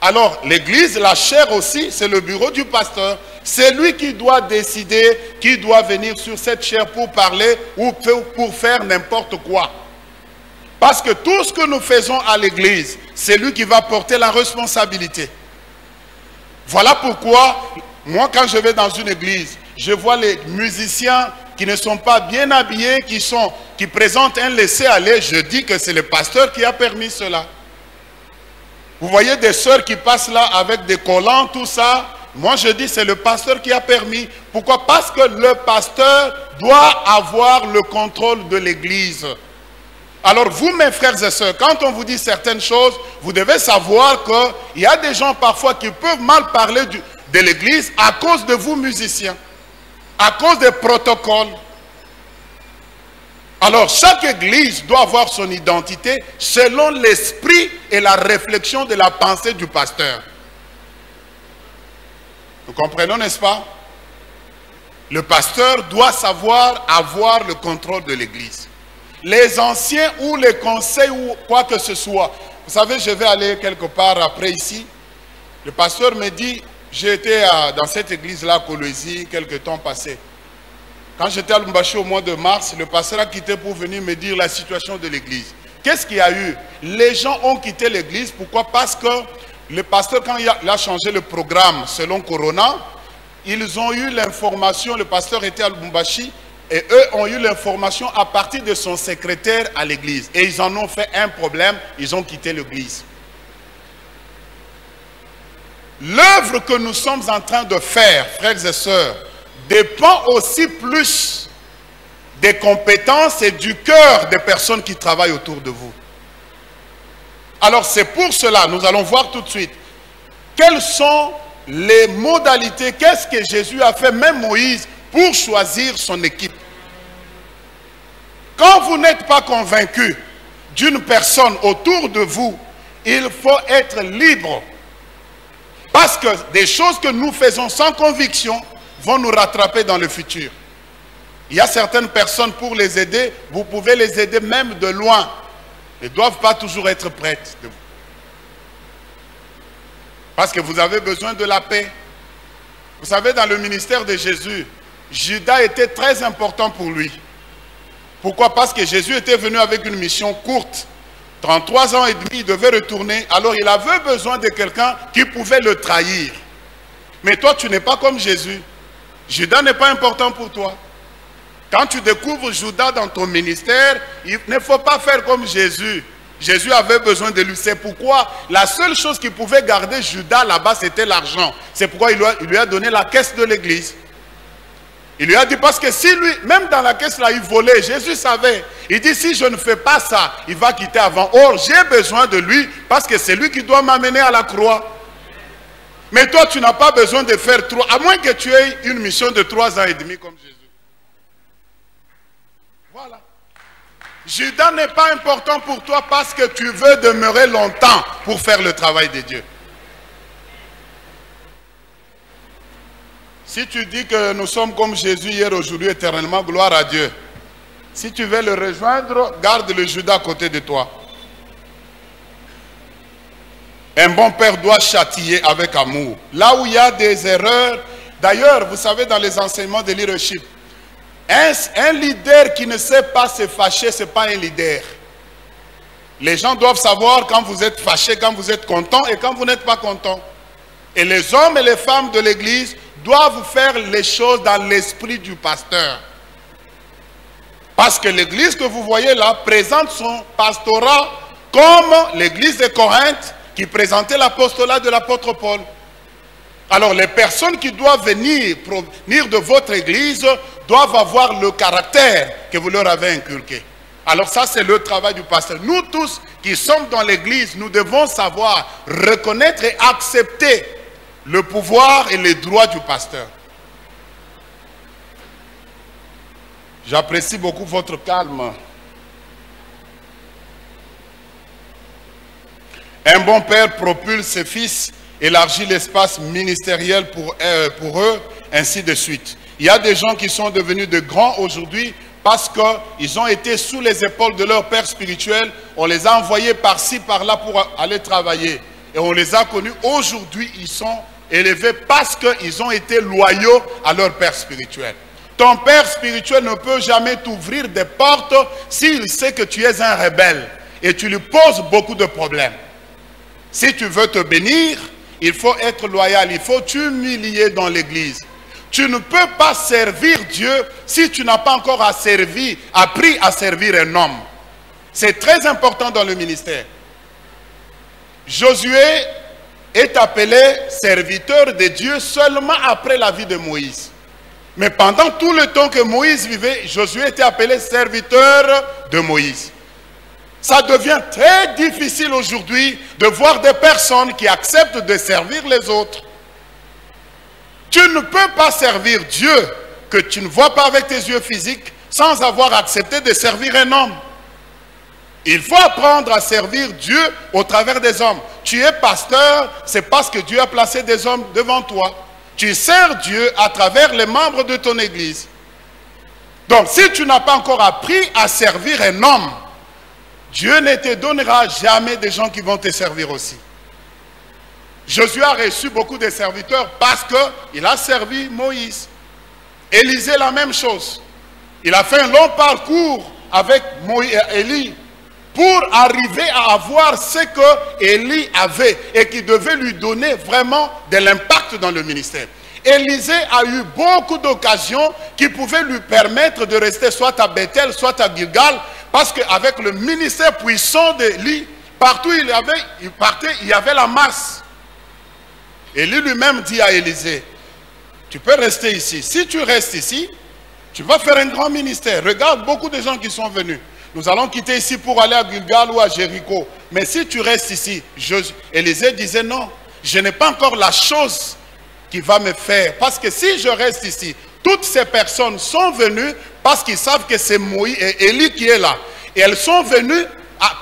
Alors, l'église, la chair aussi, c'est le bureau du pasteur. C'est lui qui doit décider, qui doit venir sur cette chair pour parler ou pour faire n'importe quoi. Parce que tout ce que nous faisons à l'église, c'est lui qui va porter la responsabilité. Voilà pourquoi, moi quand je vais dans une église, je vois les musiciens qui ne sont pas bien habillés, qui présentent un laisser-aller, je dis que c'est le pasteur qui a permis cela. Vous voyez des sœurs qui passent là avec des collants, tout ça. Moi je dis c'est le pasteur qui a permis. Pourquoi? Parce que le pasteur doit avoir le contrôle de l'église. Alors vous mes frères et sœurs, quand on vous dit certaines choses, vous devez savoir qu'il y a des gens parfois qui peuvent mal parler de l'église à cause de vous musiciens. À cause des protocoles. Alors, chaque église doit avoir son identité selon l'esprit et la réflexion de la pensée du pasteur. Nous comprenons, n'est-ce pas? Le pasteur doit savoir avoir le contrôle de l'église. Les anciens ou les conseils ou quoi que ce soit. Vous savez, je vais aller quelque part après ici. Le pasteur me dit, j'ai été dans cette église-là à Colosie quelque temps passé. Quand j'étais à Lubumbashi au mois de mars, le pasteur a quitté pour venir me dire la situation de l'église. Qu'est-ce qu'il y a eu? Les gens ont quitté l'église. Pourquoi? Parce que le pasteur, quand il a changé le programme selon Corona, ils ont eu l'information, le pasteur était à Lubumbashi, et eux ont eu l'information à partir de son secrétaire à l'église. Et ils en ont fait un problème, ils ont quitté l'église. L'œuvre que nous sommes en train de faire, frères et sœurs, dépend aussi plus des compétences et du cœur des personnes qui travaillent autour de vous. Alors c'est pour cela, nous allons voir tout de suite, quelles sont les modalités, qu'est-ce que Jésus a fait, même Moïse, pour choisir son équipe. Quand vous n'êtes pas convaincu d'une personne autour de vous, il faut être libre. Parce que des choses que nous faisons sans conviction vont nous rattraper dans le futur. Il y a certaines personnes, pour les aider, vous pouvez les aider même de loin. Ils ne doivent pas toujours être prêtes de vous. Parce que vous avez besoin de la paix. Vous savez, dans le ministère de Jésus, Judas était très important pour lui. Pourquoi? Parce que Jésus était venu avec une mission courte. 33 ans et demi, il devait retourner. Alors il avait besoin de quelqu'un qui pouvait le trahir. Mais toi, tu n'es pas comme Jésus. Judas n'est pas important pour toi. Quand tu découvres Judas dans ton ministère, il ne faut pas faire comme Jésus. Jésus avait besoin de lui. C'est pourquoi la seule chose qu'il pouvait garder Judas là-bas, c'était l'argent. C'est pourquoi il lui a donné la caisse de l'église. Il lui a dit, parce que si lui, même dans la caisse là, il volait, Jésus savait. Il dit, si je ne fais pas ça, il va quitter avant. Or, j'ai besoin de lui, parce que c'est lui qui doit m'amener à la croix. Mais toi, tu n'as pas besoin de faire 3, à moins que tu aies une mission de 3 ans et demi comme Jésus. Voilà. Judas n'est pas important pour toi parce que tu veux demeurer longtemps pour faire le travail de Dieu. Si tu dis que nous sommes comme Jésus hier, aujourd'hui, éternellement, gloire à Dieu. Si tu veux le rejoindre, garde le Judas à côté de toi. Un bon père doit châtier avec amour. Là où il y a des erreurs, d'ailleurs, vous savez, dans les enseignements de leadership, un leader qui ne sait pas se fâcher, ce n'est pas un leader. Les gens doivent savoir quand vous êtes fâché, quand vous êtes content et quand vous n'êtes pas content. Et les hommes et les femmes de l'église doivent faire les choses dans l'esprit du pasteur. Parce que l'église que vous voyez là présente son pastorat comme l'église de Corinthe qui présentait l'apostolat de l'apôtre Paul. Alors les personnes qui doivent venir de votre église doivent avoir le caractère que vous leur avez inculqué. Alors ça c'est le travail du pasteur. Nous tous qui sommes dans l'église, nous devons savoir reconnaître et accepter le pouvoir et les droits du pasteur. J'apprécie beaucoup votre calme. Un bon père propulse ses fils, élargit l'espace ministériel pour eux, ainsi de suite. Il y a des gens qui sont devenus de grands aujourd'hui parce qu'ils ont été sous les épaules de leur père spirituel. On les a envoyés par-ci, par-là pour aller travailler. Et on les a connus. Aujourd'hui, ils sont élevés parce qu'ils ont été loyaux à leur père spirituel. Ton père spirituel ne peut jamais t'ouvrir des portes s'il sait que tu es un rebelle et tu lui poses beaucoup de problèmes. Si tu veux te bénir, il faut être loyal, il faut t'humilier dans l'église. Tu ne peux pas servir Dieu si tu n'as pas encore appris à servir un homme. C'est très important dans le ministère. Josué est appelé serviteur de Dieu seulement après la vie de Moïse. Mais pendant tout le temps que Moïse vivait, Josué était appelé serviteur de Moïse. Ça devient très difficile aujourd'hui de voir des personnes qui acceptent de servir les autres. Tu ne peux pas servir Dieu que tu ne vois pas avec tes yeux physiques sans avoir accepté de servir un homme. Il faut apprendre à servir Dieu au travers des hommes. Tu es pasteur, c'est parce que Dieu a placé des hommes devant toi. Tu sers Dieu à travers les membres de ton église. Donc, si tu n'as pas encore appris à servir un homme, Dieu ne te donnera jamais des gens qui vont te servir aussi. Josué a reçu beaucoup de serviteurs parce qu'il a servi Moïse. Élisée, la même chose. Il a fait un long parcours avec Élie pour arriver à avoir ce que Élie avait et qui devait lui donner vraiment de l'impact dans le ministère. Élisée a eu beaucoup d'occasions qui pouvaient lui permettre de rester soit à Bethel, soit à Gilgal, parce qu'avec le ministère puissant d'Élie, partout où il partait, il y avait la masse. Élie lui-même dit à Élisée, tu peux rester ici. Si tu restes ici, tu vas faire un grand ministère. Regarde beaucoup de gens qui sont venus. Nous allons quitter ici pour aller à Gilgal ou à Jéricho. Mais si tu restes ici, Élisée disait non, je n'ai pas encore la chose qui va me faire. Parce que si je reste ici, toutes ces personnes sont venues parce qu'ils savent que c'est Moïse et Élie qui est là. Et elles sont venues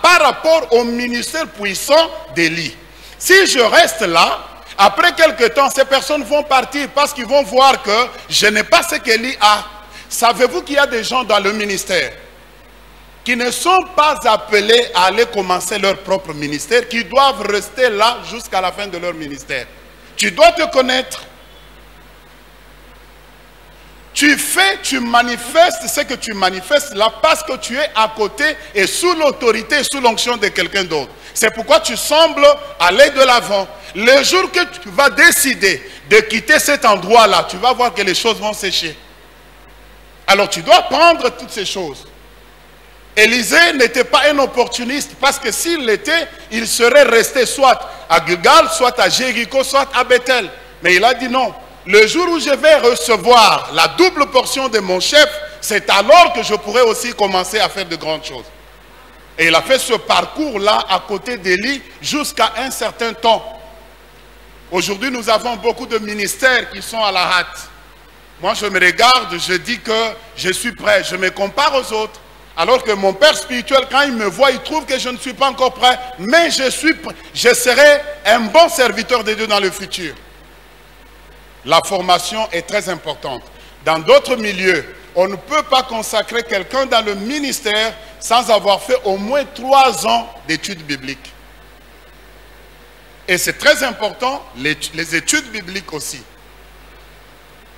par rapport au ministère puissant d'Élie. Si je reste là, après quelque temps, ces personnes vont partir parce qu'ils vont voir que je n'ai pas ce qu'Élie a. Savez-vous qu'il y a des gens dans le ministère qui ne sont pas appelés à aller commencer leur propre ministère, qui doivent rester là jusqu'à la fin de leur ministère? Tu dois te connaître. Tu manifestes ce que tu manifestes là parce que tu es à côté et sous l'autorité et sous l'onction de quelqu'un d'autre. C'est pourquoi tu sembles aller de l'avant. Le jour que tu vas décider de quitter cet endroit-là, tu vas voir que les choses vont sécher. Alors tu dois prendre toutes ces choses. Élisée n'était pas un opportuniste parce que s'il l'était, il serait resté soit à Gilgal, soit à Jéricho, soit à Bethel. Mais il a dit non. Le jour où je vais recevoir la double portion de mon chef, c'est alors que je pourrai aussi commencer à faire de grandes choses. Et il a fait ce parcours-là à côté d'Élie jusqu'à un certain temps. Aujourd'hui, nous avons beaucoup de ministères qui sont à la hâte. Moi, je me regarde, je dis que je suis prêt. Je me compare aux autres. Alors que mon père spirituel, quand il me voit, il trouve que je ne suis pas encore prêt, mais je serai un bon serviteur de Dieu dans le futur. La formation est très importante. Dans d'autres milieux, on ne peut pas consacrer quelqu'un dans le ministère sans avoir fait au moins 3 ans d'études bibliques. Et c'est très important, les études bibliques aussi.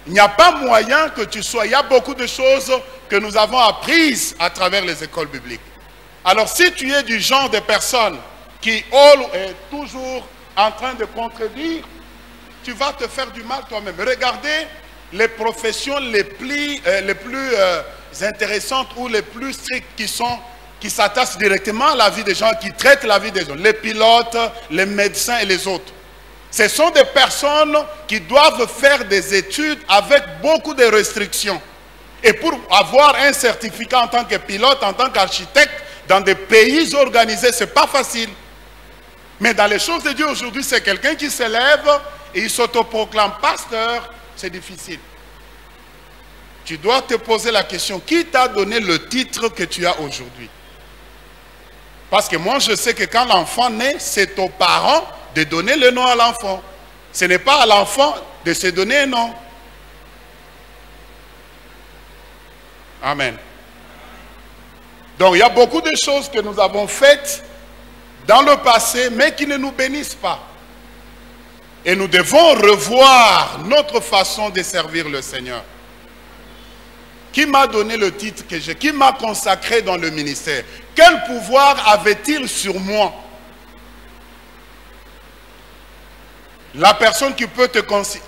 Il n'y a pas moyen que tu sois. Il y a beaucoup de choses que nous avons apprises à travers les écoles bibliques. Alors si tu es du genre de personne qui est toujours en train de contredire, tu vas te faire du mal toi-même. Regardez les professions les plus intéressantes ou les plus strictes qui s'attachent directement à la vie des gens, qui traitent la vie des gens. Les pilotes, les médecins et les autres. Ce sont des personnes qui doivent faire des études avec beaucoup de restrictions. Et pour avoir un certificat en tant que pilote, en tant qu'architecte, dans des pays organisés, ce n'est pas facile. Mais dans les choses de Dieu aujourd'hui, c'est quelqu'un qui s'élève et il s'autoproclame pasteur, c'est difficile. Tu dois te poser la question, qui t'a donné le titre que tu as aujourd'hui? Parce que moi, je sais que quand l'enfant naît, c'est aux parents de donner le nom à l'enfant. Ce n'est pas à l'enfant de se donner un nom. Amen. Donc, il y a beaucoup de choses que nous avons faites dans le passé, mais qui ne nous bénissent pas. Et nous devons revoir notre façon de servir le Seigneur. Qui m'a donné le titre que j'ai? Qui m'a consacré dans le ministère? Quel pouvoir avait-il sur moi? La personne qui peut te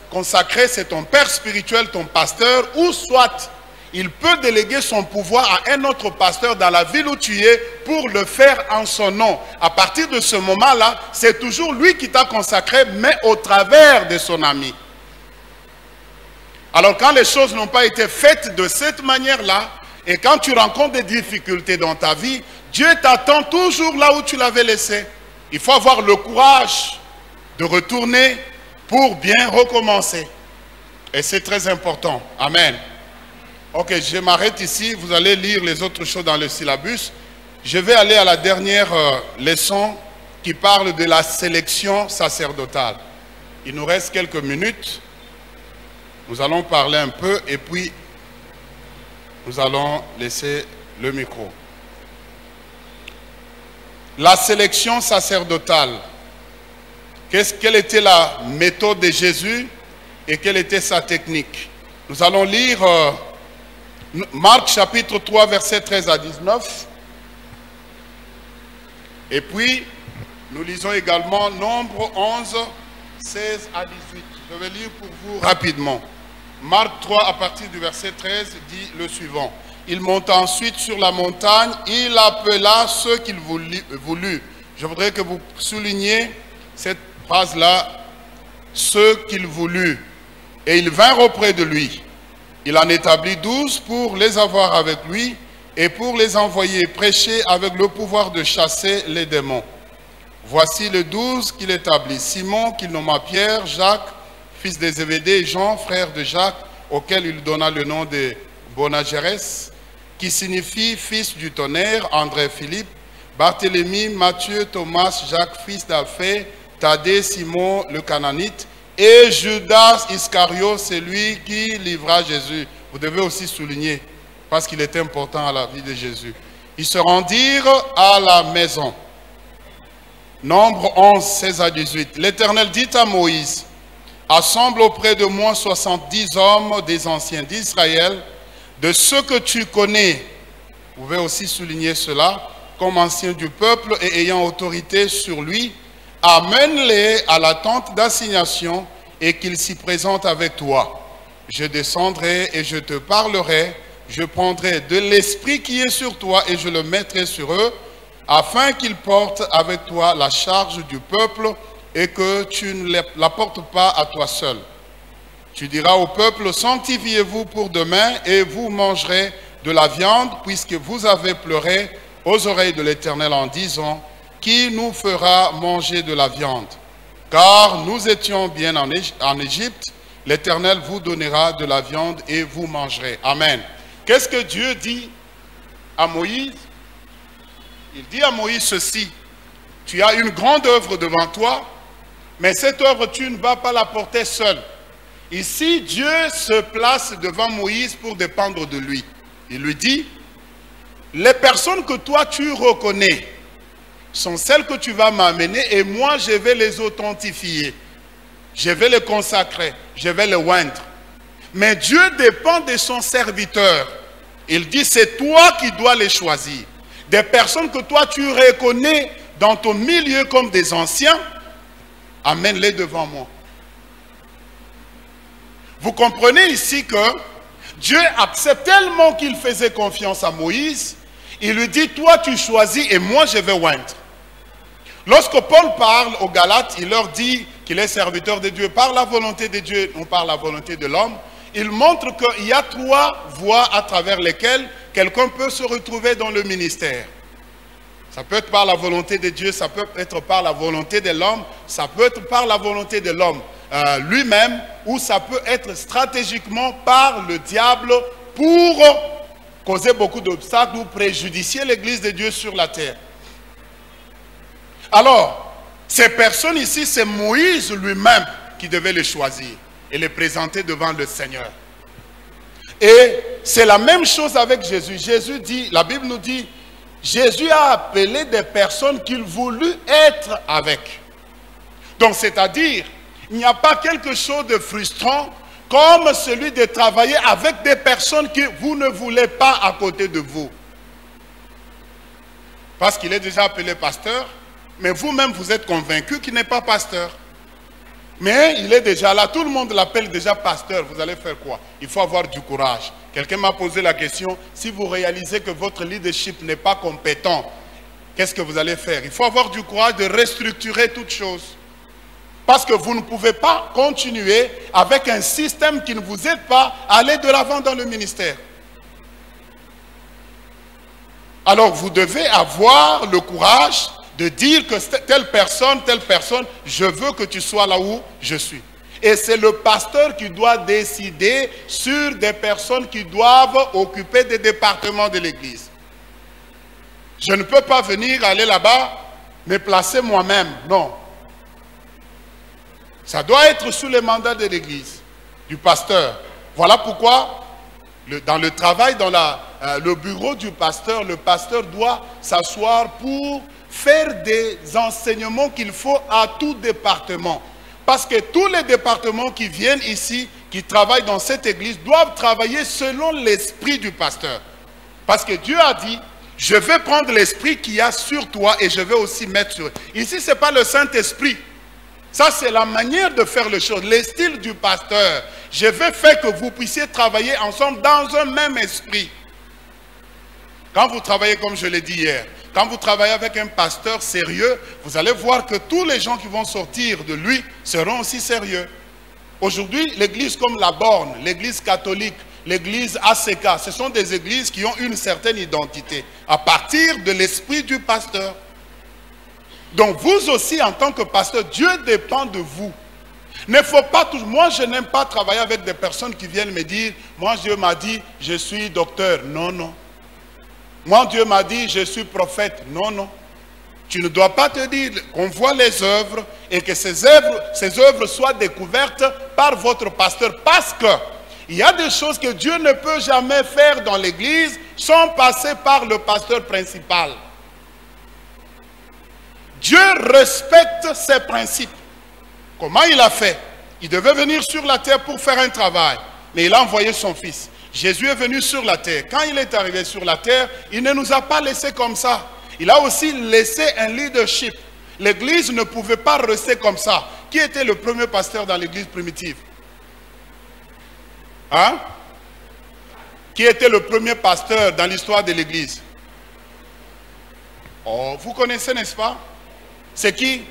consacrer, c'est ton père spirituel, ton pasteur, ou soit il peut déléguer son pouvoir à un autre pasteur dans la ville où tu es pour le faire en son nom. À partir de ce moment-là, c'est toujours lui qui t'a consacré, mais au travers de son ami. Alors quand les choses n'ont pas été faites de cette manière-là, et quand tu rencontres des difficultés dans ta vie, Dieu t'attend toujours là où tu l'avais laissé. Il faut avoir le courage de retourner pour bien recommencer. Et c'est très important. Amen. Ok, je m'arrête ici. Vous allez lire les autres choses dans le syllabus. Je vais aller à la dernière leçon qui parle de la sélection sacerdotale. Il nous reste quelques minutes. Nous allons parler un peu et puis nous allons laisser le micro. La sélection sacerdotale. Quelle était la méthode de Jésus et quelle était sa technique? Nous allons lire Marc chapitre 3 versets 13 à 19. Et puis nous lisons également Nombre 11, 16 à 18. Je vais lire pour vous rapidement. Marc 3 à partir du verset 13 dit le suivant. Il monta ensuite sur la montagne, il appela ceux qu'il voulut. Je voudrais que vous souligniez cette phrase-là, ceux qu'il voulut. Et ils vinrent auprès de lui. Il en établit 12 pour les avoir avec lui et pour les envoyer prêcher avec le pouvoir de chasser les démons. Voici les 12 qu'il établit. Simon, qu'il nomma Pierre, Jacques, fils de Zébédée, et Jean, frère de Jacques, auquel il donna le nom de Boanerges, qui signifie fils du tonnerre, André, Philippe, Barthélemy, Matthieu, Thomas, Jacques, fils d'Alphée, Thaddée, Simon le Cananite, et Judas Iscario, celui qui livra Jésus. Vous devez aussi souligner, parce qu'il est important à la vie de Jésus. Ils se rendirent à la maison. Nombre 11, 16 à 18. L'Éternel dit à Moïse, assemble auprès de moi 70 hommes des anciens d'Israël, de ceux que tu connais. Vous pouvez aussi souligner cela, comme anciens du peuple et ayant autorité sur lui. Amène-les à la tente d'assignation et qu'ils s'y présentent avec toi. Je descendrai et je te parlerai. Je prendrai de l'esprit qui est sur toi et je le mettrai sur eux, afin qu'ils portent avec toi la charge du peuple et que tu ne la portes pas à toi seul. Tu diras au peuple, sanctifiez-vous pour demain et vous mangerez de la viande, puisque vous avez pleuré aux oreilles de l'Éternel en disant, qui nous fera manger de la viande? Car nous étions bien en Égypte, l'Éternel vous donnera de la viande et vous mangerez. Amen. Qu'est-ce que Dieu dit à Moïse, il dit à Moïse ceci: tu as une grande œuvre devant toi, mais cette œuvre, tu ne vas pas la porter seul. Ici, Dieu se place devant Moïse pour dépendre de lui. Il lui dit: les personnes que toi tu reconnais sont celles que tu vas m'amener et moi je vais les authentifier. Je vais les consacrer, je vais les oindre. Mais Dieu dépend de son serviteur. Il dit: c'est toi qui dois les choisir. Des personnes que toi tu reconnais dans ton milieu comme des anciens, amène-les devant moi. Vous comprenez ici que Dieu accepte tellement qu'il faisait confiance à Moïse. Il lui dit: toi tu choisis et moi je vais oindre. Lorsque Paul parle aux Galates, il leur dit qu'il est serviteur de Dieu par la volonté de Dieu, non par la volonté de l'homme. Il montre qu'il y a 3 voies à travers lesquelles quelqu'un peut se retrouver dans le ministère. Ça peut être par la volonté de Dieu, ça peut être par la volonté de l'homme, ça peut être par la volonté de l'homme lui-même, ou ça peut être stratégiquement par le diable pour causer beaucoup d'obstacles ou préjudicier l'Église de Dieu sur la terre. Alors, ces personnes ici, c'est Moïse lui-même qui devait les choisir et les présenter devant le Seigneur. Et c'est la même chose avec Jésus. Jésus dit, la Bible nous dit, Jésus a appelé des personnes qu'il voulut être avec. Donc, c'est-à-dire, il n'y a pas quelque chose de frustrant comme celui de travailler avec des personnes que vous ne voulez pas à côté de vous. Parce qu'il est déjà appelé pasteur, mais vous-même vous êtes convaincu qu'il n'est pas pasteur. Mais il est déjà là, tout le monde l'appelle déjà pasteur. Vous allez faire quoi? Il faut avoir du courage. Quelqu'un m'a posé la question: si vous réalisez que votre leadership n'est pas compétent, qu'est-ce que vous allez faire? Il faut avoir du courage de restructurer toutes choses. Parce que vous ne pouvez pas continuer avec un système qui ne vous aide pas à aller de l'avant dans le ministère. Alors vous devez avoir le courage de dire que telle personne, je veux que tu sois là où je suis. Et c'est le pasteur qui doit décider sur des personnes qui doivent occuper des départements de l'église. Je ne peux pas venir aller là-bas, me placer moi-même, non. Ça doit être sous le mandat de l'église, du pasteur. Voilà pourquoi, dans le travail, dans le bureau du pasteur, le pasteur doit s'asseoir pour faire des enseignements qu'il faut à tout département. Parce que tous les départements qui viennent ici, qui travaillent dans cette église, doivent travailler selon l'esprit du pasteur. Parce que Dieu a dit: je vais prendre l'esprit qu'il y a sur toi et je vais aussi mettre sur... Ici, ce n'est pas le Saint-Esprit. Ça, c'est la manière de faire les choses, le style du pasteur. Je vais faire que vous puissiez travailler ensemble dans un même esprit. Quand vous travaillez, comme je l'ai dit hier, quand vous travaillez avec un pasteur sérieux, vous allez voir que tous les gens qui vont sortir de lui seront aussi sérieux. Aujourd'hui, l'église comme la Borne, l'église catholique, l'église ACK, ce sont des églises qui ont une certaine identité à partir de l'esprit du pasteur. Donc vous aussi, en tant que pasteur, Dieu dépend de vous. Ne faut pas toujours... Moi, je n'aime pas travailler avec des personnes qui viennent me dire: moi, Dieu m'a dit, je suis docteur. Non, non. Moi, Dieu m'a dit, je suis prophète. Non, non. Tu ne dois pas te dire qu'on voit les œuvres et que ces œuvres soient découvertes par votre pasteur. Parce qu'il y a des choses que Dieu ne peut jamais faire dans l'église sans passer par le pasteur principal. Dieu respecte ses principes. Comment il a fait? Il devait venir sur la terre pour faire un travail. Mais il a envoyé son fils. Jésus est venu sur la terre. Quand il est arrivé sur la terre, il ne nous a pas laissés comme ça. Il a aussi laissé un leadership. L'église ne pouvait pas rester comme ça. Qui était le premier pasteur dans l'église primitive? Hein? Qui était le premier pasteur dans l'histoire de l'église? Oh, vous connaissez, n'est-ce pas? C'est qui?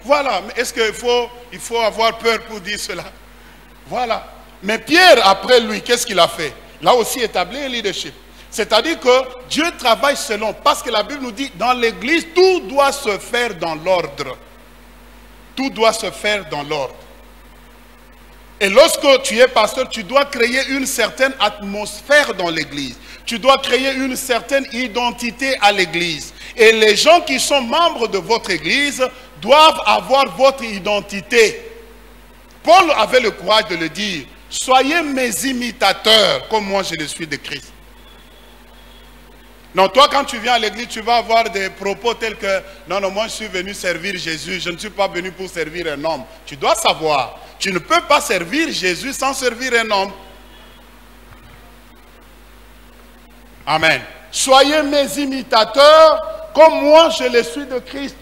Voilà. Mais est-ce qu'il faut avoir peur pour dire cela? Voilà. Mais Pierre, après lui, qu'est-ce qu'il a fait? Il a aussi établi un leadership. C'est-à-dire que Dieu travaille selon, parce que la Bible nous dit, dans l'église, tout doit se faire dans l'ordre. Tout doit se faire dans l'ordre. Et lorsque tu es pasteur, tu dois créer une certaine atmosphère dans l'église. Tu dois créer une certaine identité à l'église. Et les gens qui sont membres de votre église doivent avoir votre identité. Paul avait le courage de le dire. Soyez mes imitateurs, comme moi je le suis de Christ. Non, toi quand tu viens à l'église, tu vas avoir des propos tels que « Non, moi je suis venu servir Jésus, je ne suis pas venu pour servir un homme. » Tu dois savoir, tu ne peux pas servir Jésus sans servir un homme. Amen. Soyez mes imitateurs, comme moi je le suis de Christ.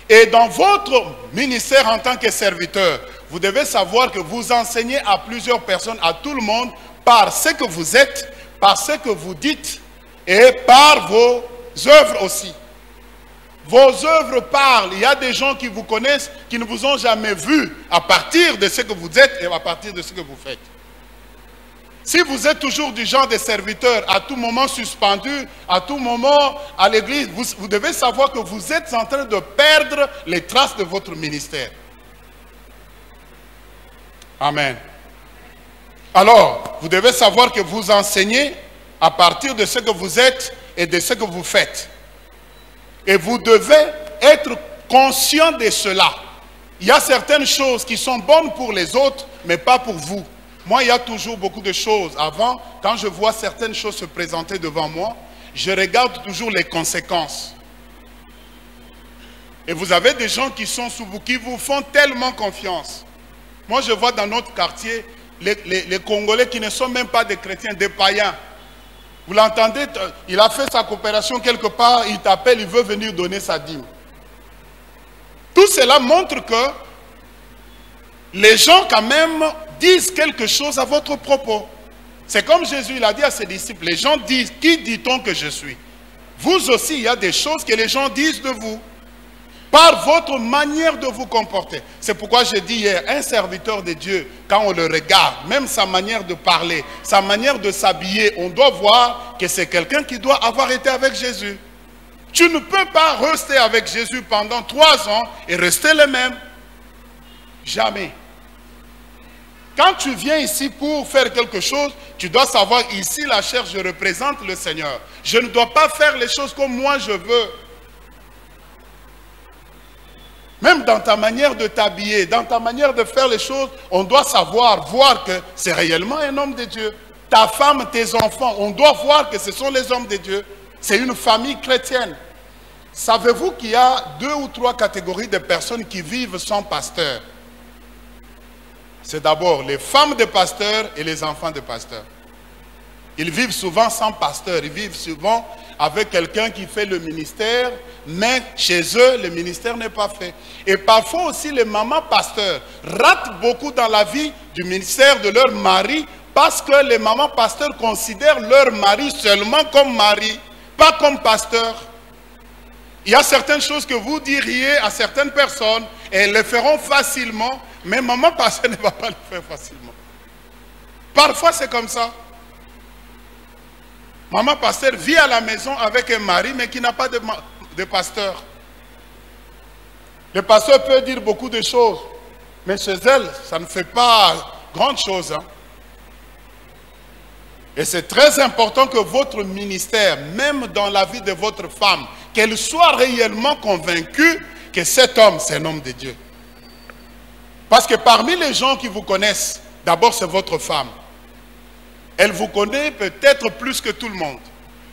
Et dans votre ministère en tant que serviteur, vous devez savoir que vous enseignez à plusieurs personnes, à tout le monde, par ce que vous êtes, par ce que vous dites et par vos œuvres aussi. Vos œuvres parlent. Il y a des gens qui vous connaissent, qui ne vous ont jamais vu à partir de ce que vous êtes et à partir de ce que vous faites. Si vous êtes toujours du genre de serviteur, à tout moment suspendu, à tout moment à l'église, vous devez savoir que vous êtes en train de perdre les traces de votre ministère. Amen. Alors, vous devez savoir que vous enseignez à partir de ce que vous êtes et de ce que vous faites. Et vous devez être conscient de cela. Il y a certaines choses qui sont bonnes pour les autres, mais pas pour vous. Moi, il y a toujours beaucoup de choses. Avant, quand je vois certaines choses se présenter devant moi, je regarde toujours les conséquences. Et vous avez des gens qui sont sous vous, qui vous font tellement confiance. Moi, je vois dans notre quartier, les Congolais qui ne sont même pas des chrétiens, des païens. Vous l'entendez, il a fait sa coopération quelque part, il t'appelle, il veut venir donner sa dîme. Tout cela montre que les gens quand même disent quelque chose à votre propos. C'est comme Jésus, il a dit à ses disciples, les gens disent, qui dit-on que je suis? Vous aussi, il y a des choses que les gens disent de vous, par votre manière de vous comporter. C'est pourquoi j'ai dit hier, un serviteur de Dieu, quand on le regarde, même sa manière de parler, sa manière de s'habiller, on doit voir que c'est quelqu'un qui doit avoir été avec Jésus. Tu ne peux pas rester avec Jésus pendant 3 ans et rester le même. Jamais. Quand tu viens ici pour faire quelque chose, tu dois savoir, ici la chair, je représente le Seigneur. Je ne dois pas faire les choses comme moi je veux. Même dans ta manière de t'habiller, dans ta manière de faire les choses, on doit savoir, voir que c'est réellement un homme de Dieu. Ta femme, tes enfants, on doit voir que ce sont les hommes de Dieu. C'est une famille chrétienne. Savez-vous qu'il y a 2 ou 3 catégories de personnes qui vivent sans pasteur? C'est d'abord les femmes de pasteurs et les enfants de pasteurs. Ils vivent souvent sans pasteur, ils vivent souvent avec quelqu'un qui fait le ministère, mais chez eux, le ministère n'est pas fait. Et parfois aussi, les mamans pasteurs ratent beaucoup dans la vie du ministère de leur mari parce que les mamans pasteurs considèrent leur mari seulement comme mari, pas comme pasteur. Il y a certaines choses que vous diriez à certaines personnes et elles le feront facilement, mais maman pasteur ne va pas le faire facilement. Parfois, c'est comme ça. Maman pasteur vit à la maison avec un mari, mais qui n'a pas de pasteur. Le pasteur peut dire beaucoup de choses, mais chez elle, ça ne fait pas grande chose. Hein. Et c'est très important que votre ministère, même dans la vie de votre femme, qu'elle soit réellement convaincue que cet homme, c'est un homme de Dieu. Parce que parmi les gens qui vous connaissent, d'abord c'est votre femme. Elle vous connaît peut-être plus que tout le monde.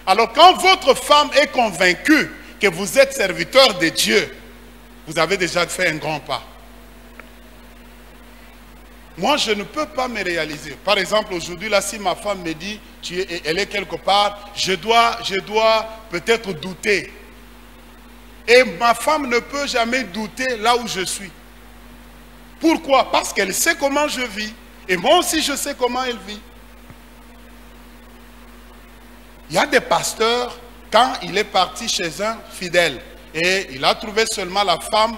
Alors quand votre femme est convaincue que vous êtes serviteur de Dieu, vous avez déjà fait un grand pas. Moi, je ne peux pas me réaliser. Par exemple, aujourd'hui, là, si ma femme me dit, elle est quelque part, je dois peut-être douter. Et ma femme ne peut jamais douter là où je suis. Pourquoi? Parce qu'elle sait comment je vis. Et moi aussi, je sais comment elle vit. Il y a des pasteurs, quand il est parti chez un fidèle, et il a trouvé seulement la femme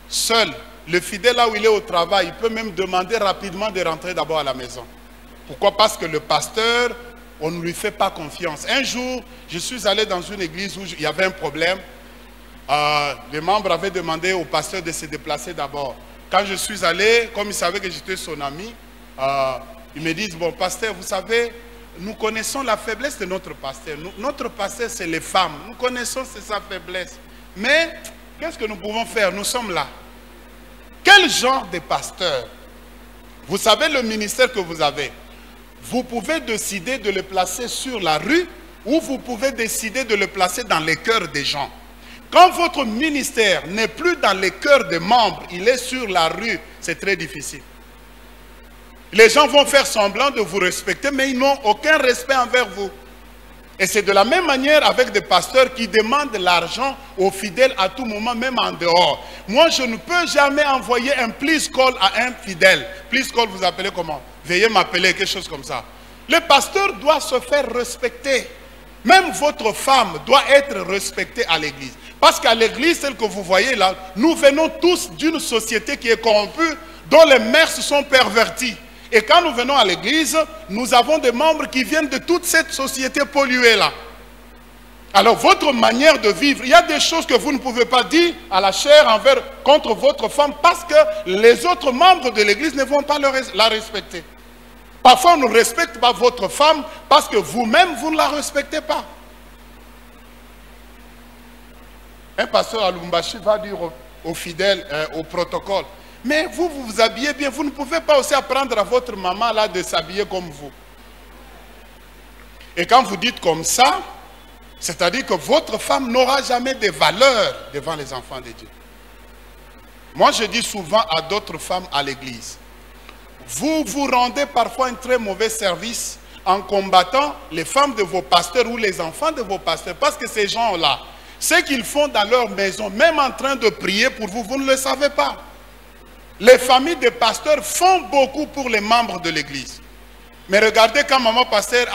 seule, le fidèle là où il est au travail, il peut même demander rapidement de rentrer d'abord à la maison. Pourquoi? Parce que le pasteur, on ne lui fait pas confiance. Un jour, je suis allé dans une église où il y avait un problème. Les membres avaient demandé au pasteur de se déplacer d'abord. quand je suis allé, comme ils savaient que j'étais son ami, ils me disent, bon, pasteur, vous savez, nous connaissons la faiblesse de notre pasteur. Notre pasteur, c'est les femmes. Nous connaissons sa faiblesse. Mais, qu'est-ce que nous pouvons faire? Nous sommes là. Quel genre de pasteur? Vous savez le ministère que vous avez. Vous pouvez décider de le placer sur la rue ou vous pouvez décider de le placer dans les cœurs des gens. Quand votre ministère n'est plus dans les cœurs des membres, il est sur la rue, c'est très difficile. Les gens vont faire semblant de vous respecter, mais ils n'ont aucun respect envers vous. Et c'est de la même manière avec des pasteurs qui demandent l'argent aux fidèles à tout moment, même en dehors. Moi, je ne peux jamais envoyer un please call à un fidèle. Please call, vous appelez comment? Veuillez m'appeler, quelque chose comme ça. Le pasteur doit se faire respecter. Même votre femme doit être respectée à l'église. Parce qu'à l'église, celle que vous voyez là, nous venons tous d'une société qui est corrompue, dont les mœurs sont perverties. Et quand nous venons à l'église, nous avons des membres qui viennent de toute cette société polluée-là. Alors, votre manière de vivre, il y a des choses que vous ne pouvez pas dire à la chair contre votre femme parce que les autres membres de l'église ne vont pas la respecter. Parfois, on ne respecte pas votre femme parce que vous-même, vous ne la respectez pas. Un pasteur à Lumbashi va dire aux fidèles, au protocole, mais vous vous habillez bien, vous ne pouvez pas aussi apprendre à votre maman là de s'habiller comme vous. Et quand vous dites comme ça, c'est-à-dire que votre femme n'aura jamais de valeur devant les enfants de Dieu. Moi, je dis souvent à d'autres femmes à l'église, vous vous rendez parfois un très mauvais service en combattant les femmes de vos pasteurs ou les enfants de vos pasteurs. Parce que ces gens-là, ce qu'ils font dans leur maison, même en train de prier pour vous, vous ne le savez pas. Les familles des pasteurs font beaucoup pour les membres de l'église. Mais regardez quand maman pasteur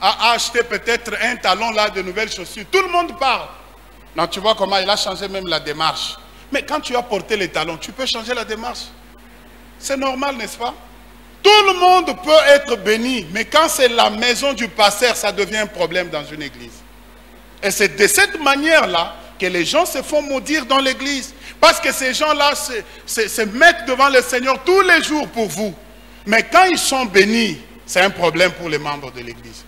a acheté peut-être un talon là de nouvelles chaussures. Tout le monde parle. Non, tu vois comment il a changé même la démarche. Mais quand tu as porté les talons, tu peux changer la démarche. C'est normal, n'est-ce pas? Tout le monde peut être béni. Mais quand c'est la maison du pasteur, ça devient un problème dans une église. Et c'est de cette manière-là que les gens se font maudire dans l'église. Parce que ces gens-là se mettent devant le Seigneur tous les jours pour vous. Mais quand ils sont bénis, c'est un problème pour les membres de l'église.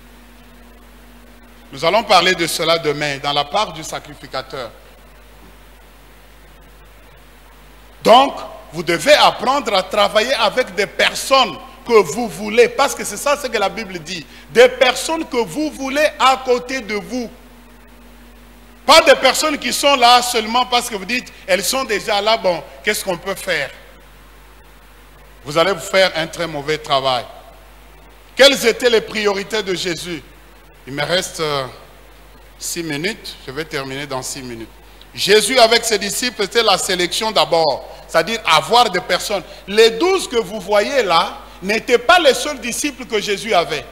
Nous allons parler de cela demain, dans la part du sacrificateur. Donc, vous devez apprendre à travailler avec des personnes que vous voulez. Parce que c'est ça ce que la Bible dit. Des personnes que vous voulez à côté de vous. Pas des personnes qui sont là seulement parce que vous dites, elles sont déjà là, bon, qu'est-ce qu'on peut faire? Vous allez vous faire un très mauvais travail. Quelles étaient les priorités de Jésus? Il me reste 6 minutes, je vais terminer dans 6 minutes. Jésus avec ses disciples, c'était la sélection d'abord, c'est-à-dire avoir des personnes. Les 12 que vous voyez là n'étaient pas les seuls disciples que Jésus avait.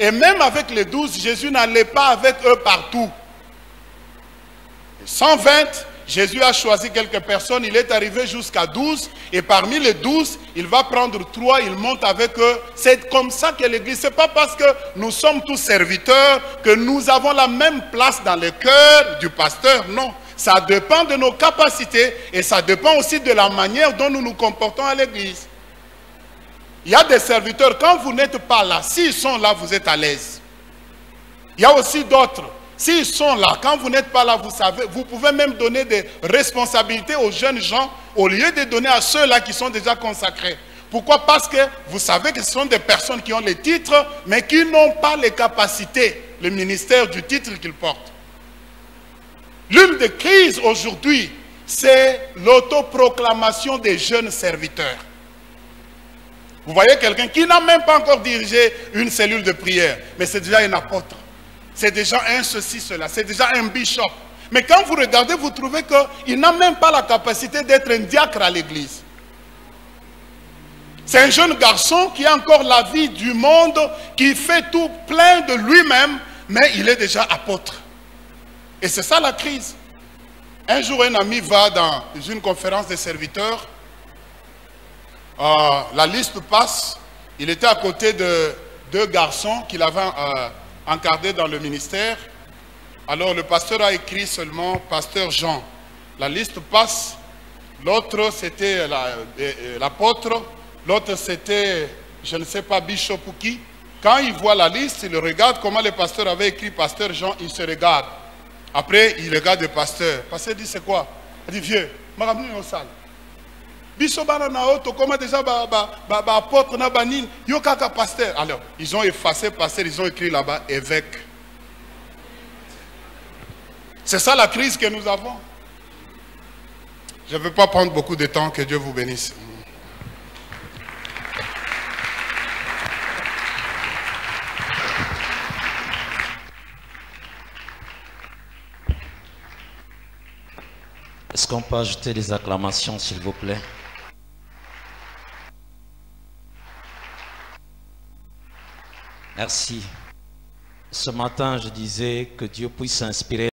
Et même avec les 12, Jésus n'allait pas avec eux partout. 120, Jésus a choisi quelques personnes, il est arrivé jusqu'à 12, et parmi les 12, il va prendre 3, il monte avec eux. C'est comme ça que l'église, ce n'est pas parce que nous sommes tous serviteurs que nous avons la même place dans le cœur du pasteur, non. Ça dépend de nos capacités et ça dépend aussi de la manière dont nous nous comportons à l'église. Il y a des serviteurs, quand vous n'êtes pas là, s'ils sont là, vous êtes à l'aise. Il y a aussi d'autres. S'ils sont là, quand vous n'êtes pas là, vous savez, vous pouvez même donner des responsabilités aux jeunes gens au lieu de donner à ceux-là qui sont déjà consacrés. Pourquoi? Parce que vous savez que ce sont des personnes qui ont les titres, mais qui n'ont pas les capacités, le ministère du titre qu'ils portent. L'une des crises aujourd'hui, c'est l'autoproclamation des jeunes serviteurs. Vous voyez quelqu'un qui n'a même pas encore dirigé une cellule de prière, mais c'est déjà un apôtre. C'est déjà un ceci, cela. C'est déjà un bishop. Mais quand vous regardez, vous trouvez qu'il n'a même pas la capacité d'être un diacre à l'église. C'est un jeune garçon qui a encore la vie du monde, qui fait tout plein de lui-même, mais il est déjà apôtre. Et c'est ça la crise. Un jour, un ami va dans une conférence des serviteurs. La liste passe. Il était à côté de 2 garçons qu'il avait encadrés dans le ministère. Alors le pasteur a écrit seulement pasteur Jean. La liste passe. L'autre, c'était l'apôtre. L'autre, c'était, je ne sais pas, Bishop ou qui. Quand il voit la liste, il regarde comment le pasteur avait écrit Pasteur Jean, il se regarde. Après, il regarde le pasteur. Le pasteur dit, c'est quoi? Il dit, vieux, je vais ramener au salle. Bishop na auto, comment déjà apôtre na banin, yo kaka pasteur. Alors, ils ont effacé pasteur, ils ont écrit là-bas évêque. C'est ça la crise que nous avons. Je ne veux pas prendre beaucoup de temps, que Dieu vous bénisse. Est-ce qu'on peut ajouter des acclamations, s'il vous plaît? Merci. Ce matin, je disais que Dieu puisse inspirer